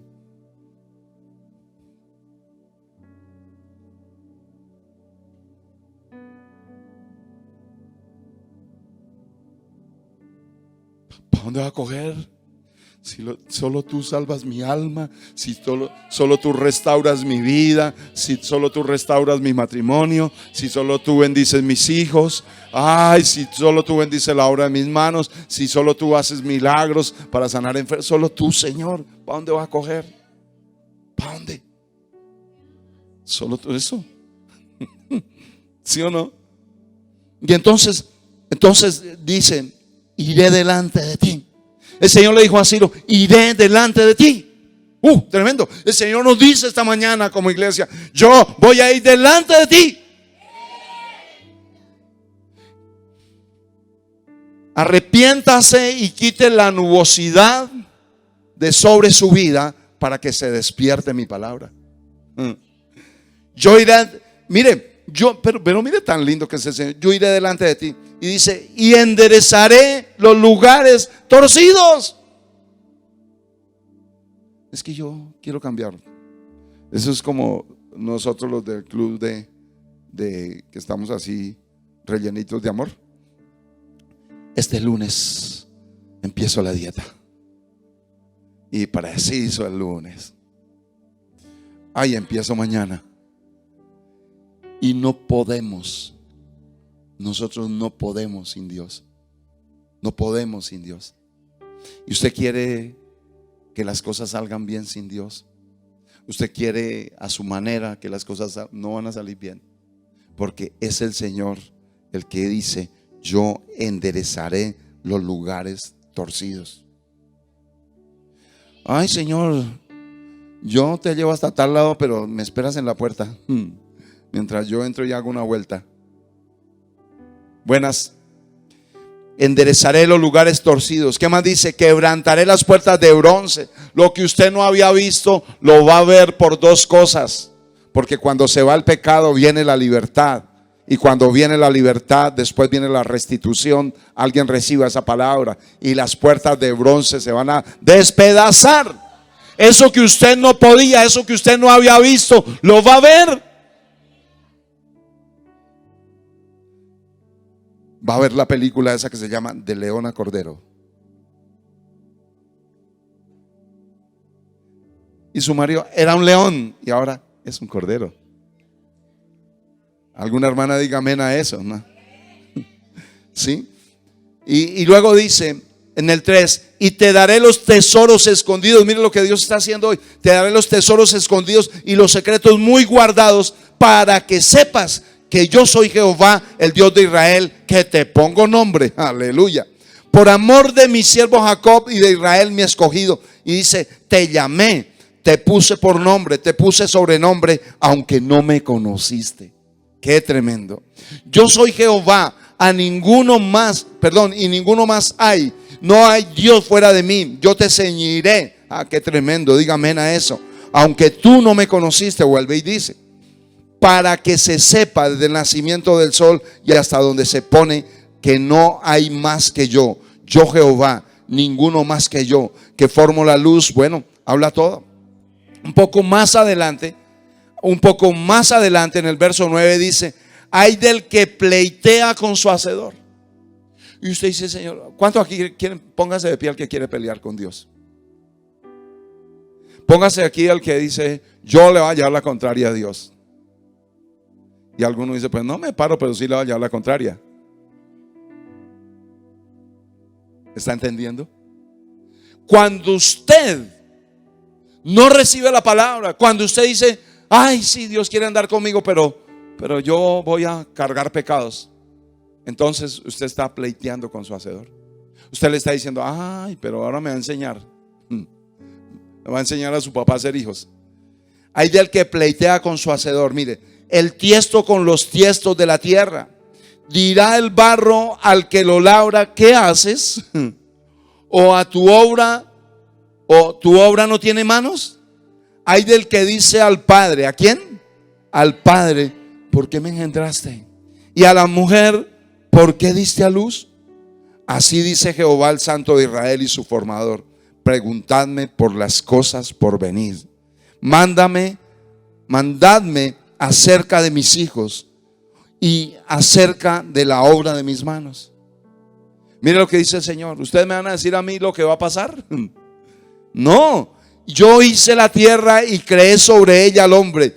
¿para dónde va a coger? Si solo tú salvas mi alma, si solo tú restauras mi vida, si solo tú restauras mi matrimonio, si solo tú bendices mis hijos, ay, si solo tú bendices la obra de mis manos, si solo tú haces milagros para sanar enfermos, solo tú, Señor, ¿para dónde vas a coger? ¿Para dónde? Solo tú, eso. ¿Sí o no? Y entonces dice: iré delante de ti. El Señor le dijo a Ciro: iré delante de ti. Tremendo. El Señor nos dice esta mañana como iglesia: yo voy a ir delante de ti. Arrepiéntase y quite la nubosidad de sobre su vida para que se despierte mi palabra. Yo iré, mire, pero mire tan lindo que es el Señor. Yo iré delante de ti. Y dice: y enderezaré los lugares torcidos. Es que yo quiero cambiar. Eso es como nosotros los del club de que estamos así rellenitos de amor. Este lunes empiezo la dieta. Y preciso el lunes. Ay, empiezo mañana. Y no podemos. Nosotros no podemos sin Dios. No podemos sin Dios. Y usted quiere que las cosas salgan bien sin Dios. Usted quiere a su manera que las cosas no van a salir bien. Porque es el Señor el que dice: yo enderezaré los lugares torcidos. Ay, Señor, yo te llevo hasta tal lado, pero me esperas en la puerta. Mientras yo entro y hago una vuelta. Buenas. Enderezaré los lugares torcidos. ¿Qué más dice? Quebrantaré las puertas de bronce. Lo que usted no había visto lo va a ver por dos cosas. Porque cuando se va el pecado viene la libertad. Y cuando viene la libertad, después viene la restitución. Alguien reciba esa palabra y las puertas de bronce se van a despedazar. Eso que usted no podía, eso que usted no había visto, lo va a ver. Va a ver la película esa que se llama De León a Cordero. Y su marido era un león y ahora es un cordero. Alguna hermana diga amén a eso, ¿no? ¿Sí? Y luego dice en el 3: y te daré los tesoros escondidos. Mire lo que Dios está haciendo hoy. Te daré los tesoros escondidos y los secretos muy guardados, para que sepas que yo soy Jehová, el Dios de Israel, que te pongo nombre. Aleluya. por amor de mi siervo Jacob y de Israel mi escogido. Y dice, te llamé, te puse por nombre, te puse sobrenombre, aunque no me conociste. Qué tremendo. Yo soy Jehová, a ninguno más, y ninguno más hay. No hay Dios fuera de mí. Yo te ceñiré. Qué tremendo, dígame a eso. Aunque tú no me conociste, vuelve y dice, para que se sepa desde el nacimiento del sol y hasta donde se pone, que no hay más que yo Jehová, ninguno más que yo, que formo la luz. Bueno, habla todo. Un poco más adelante en el verso 9 dice, hay del que pleitea con su hacedor. Y usted dice, Señor, ¿cuántos aquí quieren? Póngase de pie al que quiere pelear con Dios. Póngase aquí al que dice, yo le voy a llevar la contraria a Dios. Y alguno dice, pues no me paro, pero sí le voy a llevar la contraria. ¿Está entendiendo? Cuando usted no recibe la palabra, cuando usted dice, ay, sí, Dios quiere andar conmigo, pero yo voy a cargar pecados, entonces usted está pleiteando con su hacedor. Usted le está diciendo, ay, pero ahora me va a enseñar. Me va a enseñar a su papá a ser hijos. Hay del que pleitea con su hacedor. Mire, el tiesto con los tiestos de la tierra. Dirá el barro al que lo labra, ¿qué haces? O a tu obra, o tu obra no tiene manos. Hay del que dice al padre, ¿a quién? Al padre, ¿por qué me engendraste? Y a la mujer, ¿por qué diste a luz? Así dice Jehová, el Santo de Israel y su formador: preguntadme por las cosas por venir. Mandadme acerca de mis hijos y acerca de la obra de mis manos. Mire lo que dice el Señor. ¿Ustedes me van a decir a mí lo que va a pasar? No, yo hice la tierra y creé sobre ella al hombre.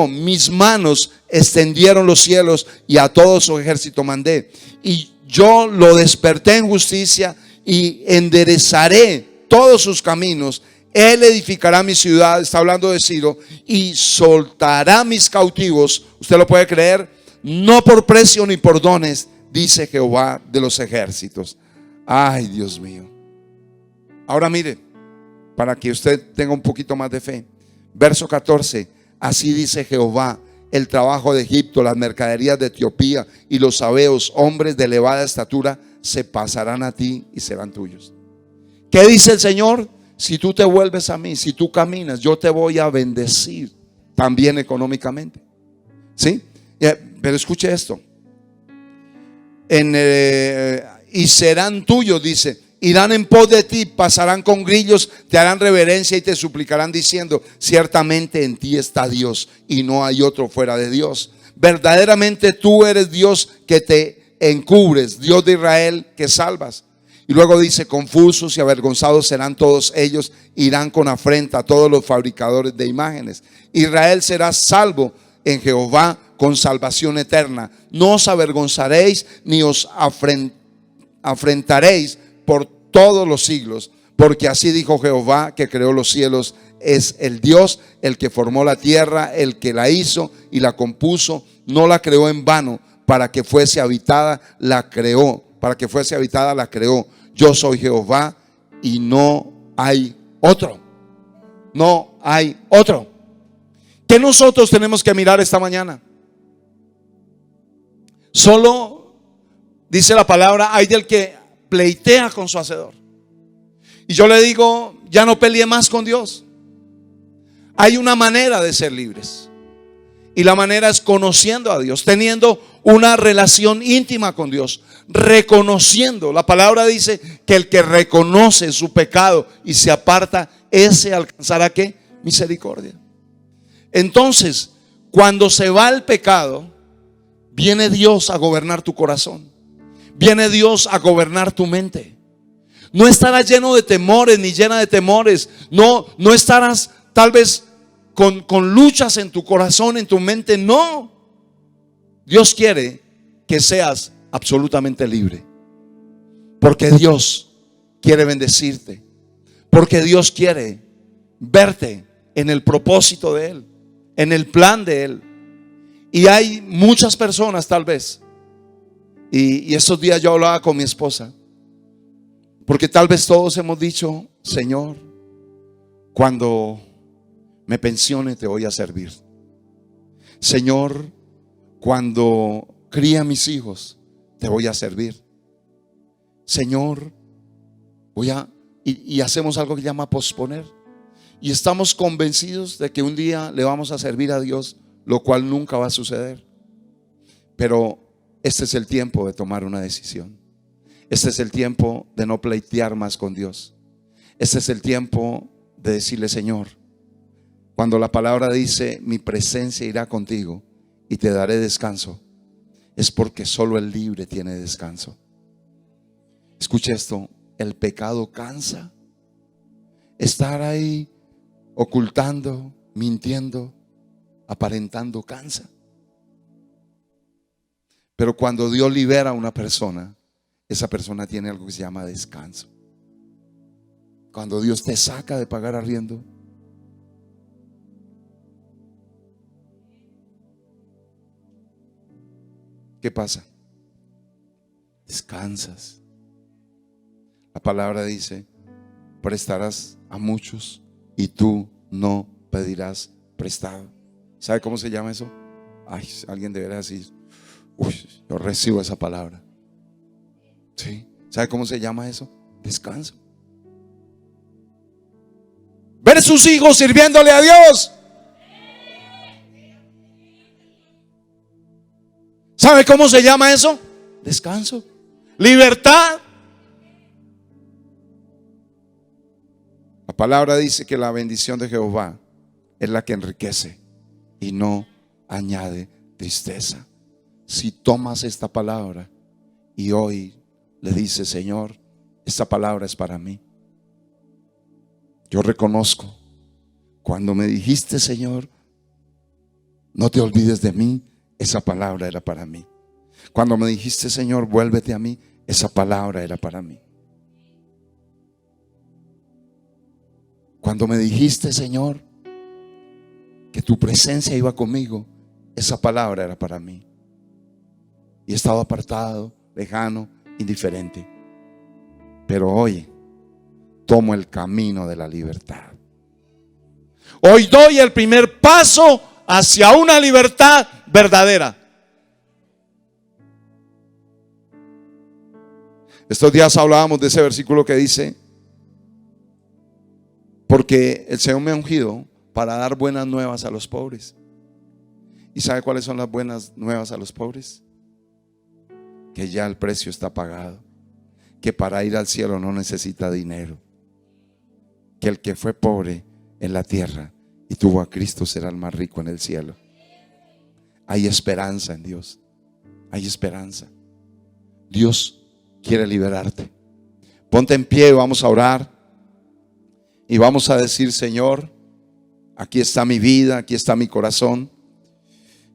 Mis manos extendieron los cielos y a todo su ejército mandé. Y yo lo desperté en justicia y enderezaré todos sus caminos. Él edificará mi ciudad, está hablando de Ciro, y soltará mis cautivos. ¿Usted lo puede creer? No por precio ni por dones, dice Jehová de los ejércitos. Ay, Dios mío. Ahora mire, para que usted tenga un poquito más de fe. Verso 14. Así dice Jehová: el trabajo de Egipto, las mercaderías de Etiopía y los sabeos, hombres de elevada estatura, se pasarán a ti y serán tuyos. ¿Qué dice el Señor? Si tú te vuelves a mí, si tú caminas, yo te voy a bendecir también económicamente. ¿Sí? Pero escuche esto. Y serán tuyos, dice. Irán en pos de ti, pasarán con grillos, te harán reverencia y te suplicarán diciendo: ciertamente en ti está Dios y no hay otro fuera de Dios. Verdaderamente tú eres Dios que te encubres, Dios de Israel que salvas. Y luego dice: confusos y avergonzados serán todos ellos, irán con afrenta todos los fabricadores de imágenes. Israel será salvo en Jehová con salvación eterna. No os avergonzaréis ni os afrentaréis por todos los siglos, porque así dijo Jehová que creó los cielos: es el Dios el que formó la tierra, el que la hizo y la compuso. No la creó en vano, para que fuese habitada la creó, Yo soy Jehová y no hay otro. No hay otro. ¿Qué nosotros tenemos que mirar esta mañana? Solo dice la palabra: hay del que pleitea con su hacedor. Y yo le digo: ya no pelee más con Dios. Hay una manera de ser libres, y la manera es conociendo a Dios, teniendo una relación íntima con Dios, reconociendo. La palabra dice que el que reconoce su pecado y se aparta, ese alcanzará ¿qué? Misericordia. Entonces, cuando se va el pecado, viene Dios a gobernar tu corazón. Viene Dios a gobernar tu mente. No estarás lleno de temores ni llena de temores. No estarás tal vez con luchas en tu corazón, en tu mente. No. Dios quiere que seas absolutamente libre. Porque Dios quiere bendecirte. Porque Dios quiere verte en el propósito de Él, en el plan de Él. Y hay muchas personas tal vez. Y estos días yo hablaba con mi esposa. Porque tal vez todos hemos dicho: Señor, cuando me pensione te voy a servir. Señor, cuando críe a mis hijos te voy a servir. Señor, y hacemos algo que llama posponer. Y estamos convencidos de que un día le vamos a servir a Dios, lo cual nunca va a suceder. Pero este es el tiempo de tomar una decisión. Este es el tiempo de no pleitear más con Dios. Este es el tiempo de decirle: Señor, cuando la palabra dice mi presencia irá contigo y te daré descanso, es porque solo el libre tiene descanso. Escuche esto: el pecado cansa. Estar ahí ocultando, mintiendo, aparentando cansa. Pero cuando Dios libera a una persona, esa persona tiene algo que se llama descanso. Cuando Dios te saca de pagar arriendo, ¿qué pasa? Descansas. La palabra dice: prestarás a muchos y tú no pedirás prestado. ¿Sabe cómo se llama eso? Ay, alguien debería decir: uy, yo recibo esa palabra. ¿Sí? ¿Sabe cómo se llama eso? Descanso. Ver a sus hijos sirviéndole a Dios. ¿Sabe cómo se llama eso? Descanso. Libertad. La palabra dice que la bendición de Jehová es la que enriquece y no añade tristeza. Si tomas esta palabra y hoy le dices: Señor, esta palabra es para mí. Yo reconozco, cuando me dijiste: Señor, no te olvides de mí, esa palabra era para mí. Cuando me dijiste: Señor, vuélvete a mí, esa palabra era para mí. Cuando me dijiste: Señor, que tu presencia iba conmigo, esa palabra era para mí. Y he estado apartado, lejano, indiferente. Pero hoy tomo el camino de la libertad. Hoy doy el primer paso hacia una libertad verdadera. Estos días hablábamos de ese versículo que dice: porque el Señor me ha ungido para dar buenas nuevas a los pobres. ¿Y sabe cuáles son las buenas nuevas a los pobres? Que ya el precio está pagado, que para ir al cielo no necesita dinero, que el que fue pobre en la tierra y tuvo a Cristo será el más rico en el cielo. Hay esperanza en Dios. Hay esperanza. Dios quiere liberarte. Ponte en pie y vamos a orar. Y vamos a decir: Señor, aquí está mi vida, aquí está mi corazón.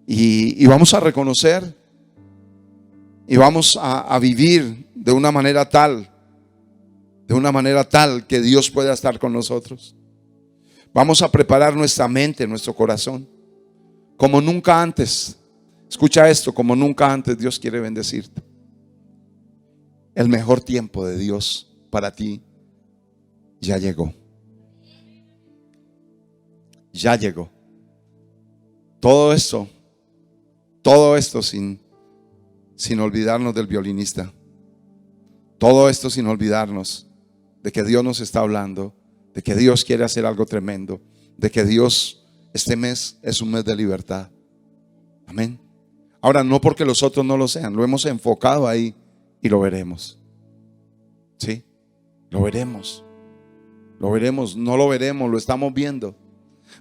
Y vamos a reconocer y vamos a vivir de una manera tal que Dios pueda estar con nosotros. Vamos a preparar nuestra mente, nuestro corazón, como nunca antes. Escucha esto: como nunca antes Dios quiere bendecirte. El mejor tiempo de Dios para ti ya llegó. Ya llegó. Todo esto sin olvidarnos del violinista. Todo esto sin olvidarnos de que Dios nos está hablando, de que Dios quiere hacer algo tremendo, de que Dios, este mes es un mes de libertad. Amén. Ahora, no porque los otros no lo sean, lo hemos enfocado ahí y lo veremos. ¿Sí? Lo veremos. Lo veremos, no lo veremos, lo estamos viendo.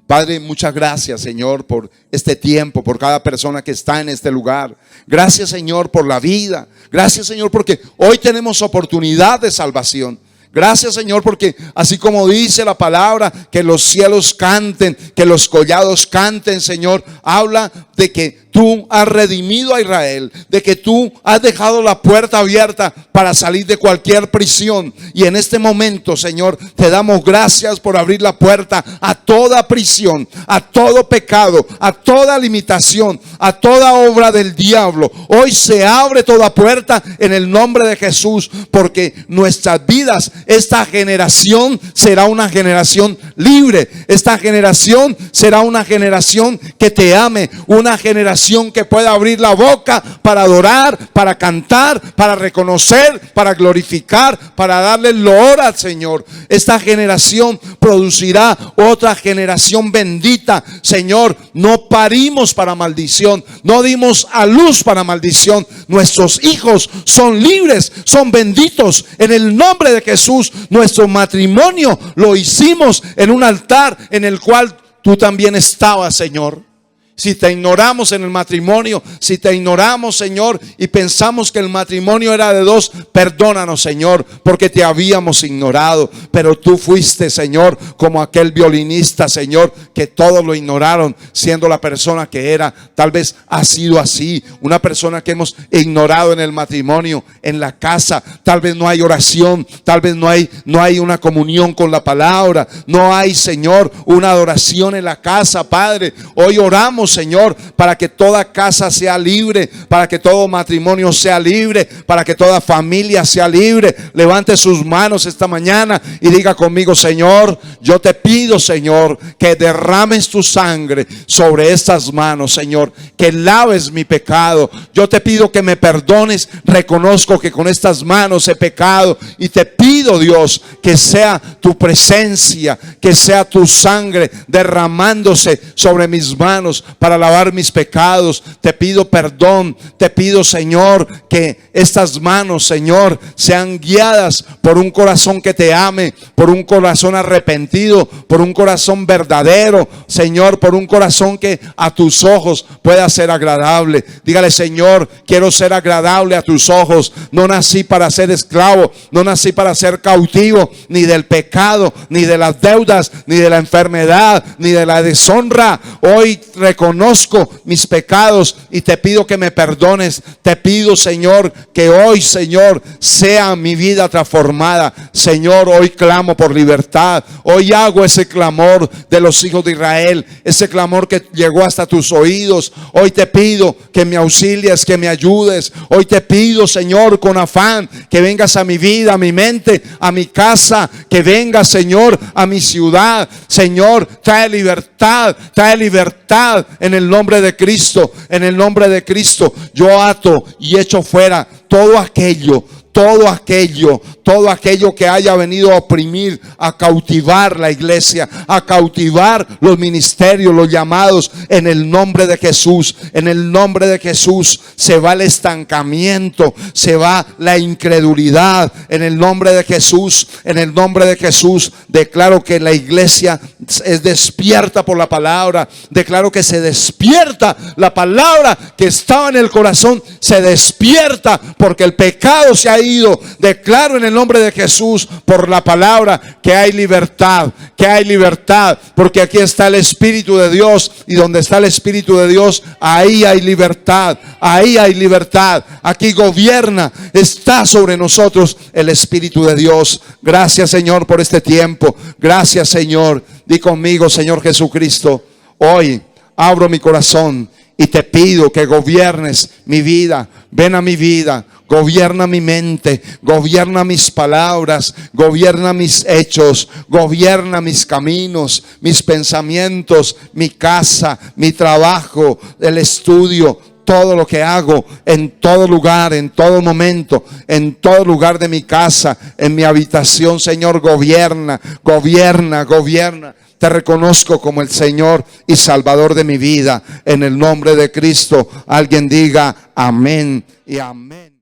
Padre, muchas gracias, Señor, por este tiempo, por cada persona que está en este lugar. Gracias, Señor, por la vida. Gracias, Señor, porque hoy tenemos oportunidad de salvación. Gracias, Señor, porque así como dice la palabra, que los cielos canten, que los collados canten, Señor, habla de que tú has redimido a Israel, de que tú has dejado la puerta abierta para salir de cualquier prisión. Y en este momento, Señor, te damos gracias por abrir la puerta a toda prisión, a todo pecado, a toda limitación, a toda obra del diablo. Hoy se abre toda puerta en el nombre de Jesús, porque nuestras vidas, esta generación será una generación libre. Esta generación será una generación que te ame, una generación que pueda abrir la boca para adorar, para cantar, para reconocer, para glorificar, para darle loor al Señor. Esta generación producirá otra generación bendita. Señor, no parimos para maldición, no dimos a luz para maldición. Nuestros hijos son libres, son benditos en el nombre de Jesús. Nuestro matrimonio lo hicimos en un altar en el cual tú también estabas, Señor. Si te ignoramos en el matrimonio, si te ignoramos, Señor, y pensamos que el matrimonio era de dos, perdónanos, Señor, porque te habíamos ignorado. Pero tú fuiste, Señor, como aquel violinista, Señor, que todos lo ignoraron, siendo la persona que era. Tal vez ha sido así, una persona que hemos ignorado en el matrimonio, en la casa. Tal vez no hay oración, tal vez no hay una comunión con la palabra, no hay, Señor, una adoración en la casa, Padre. Hoy oramos, Señor, para que toda casa sea libre, para que todo matrimonio sea libre, para que toda familia sea libre. Levante sus manos esta mañana y diga conmigo: Señor, yo te pido, Señor, que derrames tu sangre sobre estas manos, Señor, que laves mi pecado. Yo te pido que me perdones. Reconozco que con estas manos he pecado y te pido, Dios, que sea tu presencia, que sea tu sangre derramándose sobre mis manos para lavar mis pecados. Te pido perdón. Te pido, Señor, que estas manos, Señor, sean guiadas por un corazón que te ame, por un corazón arrepentido, por un corazón verdadero, Señor, por un corazón que a tus ojos pueda ser agradable. Dígale: Señor, quiero ser agradable a tus ojos. No nací para ser esclavo, no nací para ser cautivo, ni del pecado, ni de las deudas, ni de la enfermedad, ni de la deshonra. Hoy reconozco mis pecados y te pido que me perdones. Te pido, Señor, que hoy, Señor, sea mi vida transformada. Señor, hoy clamo por libertad. Hoy hago ese clamor de los hijos de Israel, ese clamor que llegó hasta tus oídos. Hoy te pido que me auxilies, que me ayudes. Hoy te pido, Señor, con afán, que vengas a mi vida, a mi mente, a mi casa, que vengas, Señor, a mi ciudad. Señor, trae libertad en el nombre de Cristo. En el nombre de Cristo yo ato y echo fuera todo aquello que haya venido a oprimir, a cautivar la iglesia, a cautivar los ministerios, los llamados. En el nombre de Jesús, en el nombre de Jesús, se va el estancamiento, se va la incredulidad. En el nombre de Jesús, en el nombre de Jesús, declaro que la iglesia es despierta por la palabra. Declaro que se despierta la palabra que estaba en el corazón, se despierta porque el pecado se ha ido. Declaro en el nombre de Jesús, por la palabra, que hay libertad, porque aquí está el Espíritu de Dios, y donde está el Espíritu de Dios, ahí hay libertad, ahí hay libertad. Aquí gobierna, está sobre nosotros el Espíritu de Dios. Gracias, Señor, por este tiempo. Gracias, Señor. Di conmigo: Señor Jesucristo, hoy abro mi corazón y te pido que gobiernes mi vida. Ven a mi vida, gobierna mi mente, gobierna mis palabras, gobierna mis hechos, gobierna mis caminos, mis pensamientos, mi casa, mi trabajo, el estudio, todo lo que hago, en todo lugar, en todo momento, en todo lugar de mi casa, en mi habitación. Señor, gobierna. Te reconozco como el Señor y Salvador de mi vida. En el nombre de Cristo, alguien diga amén y amén.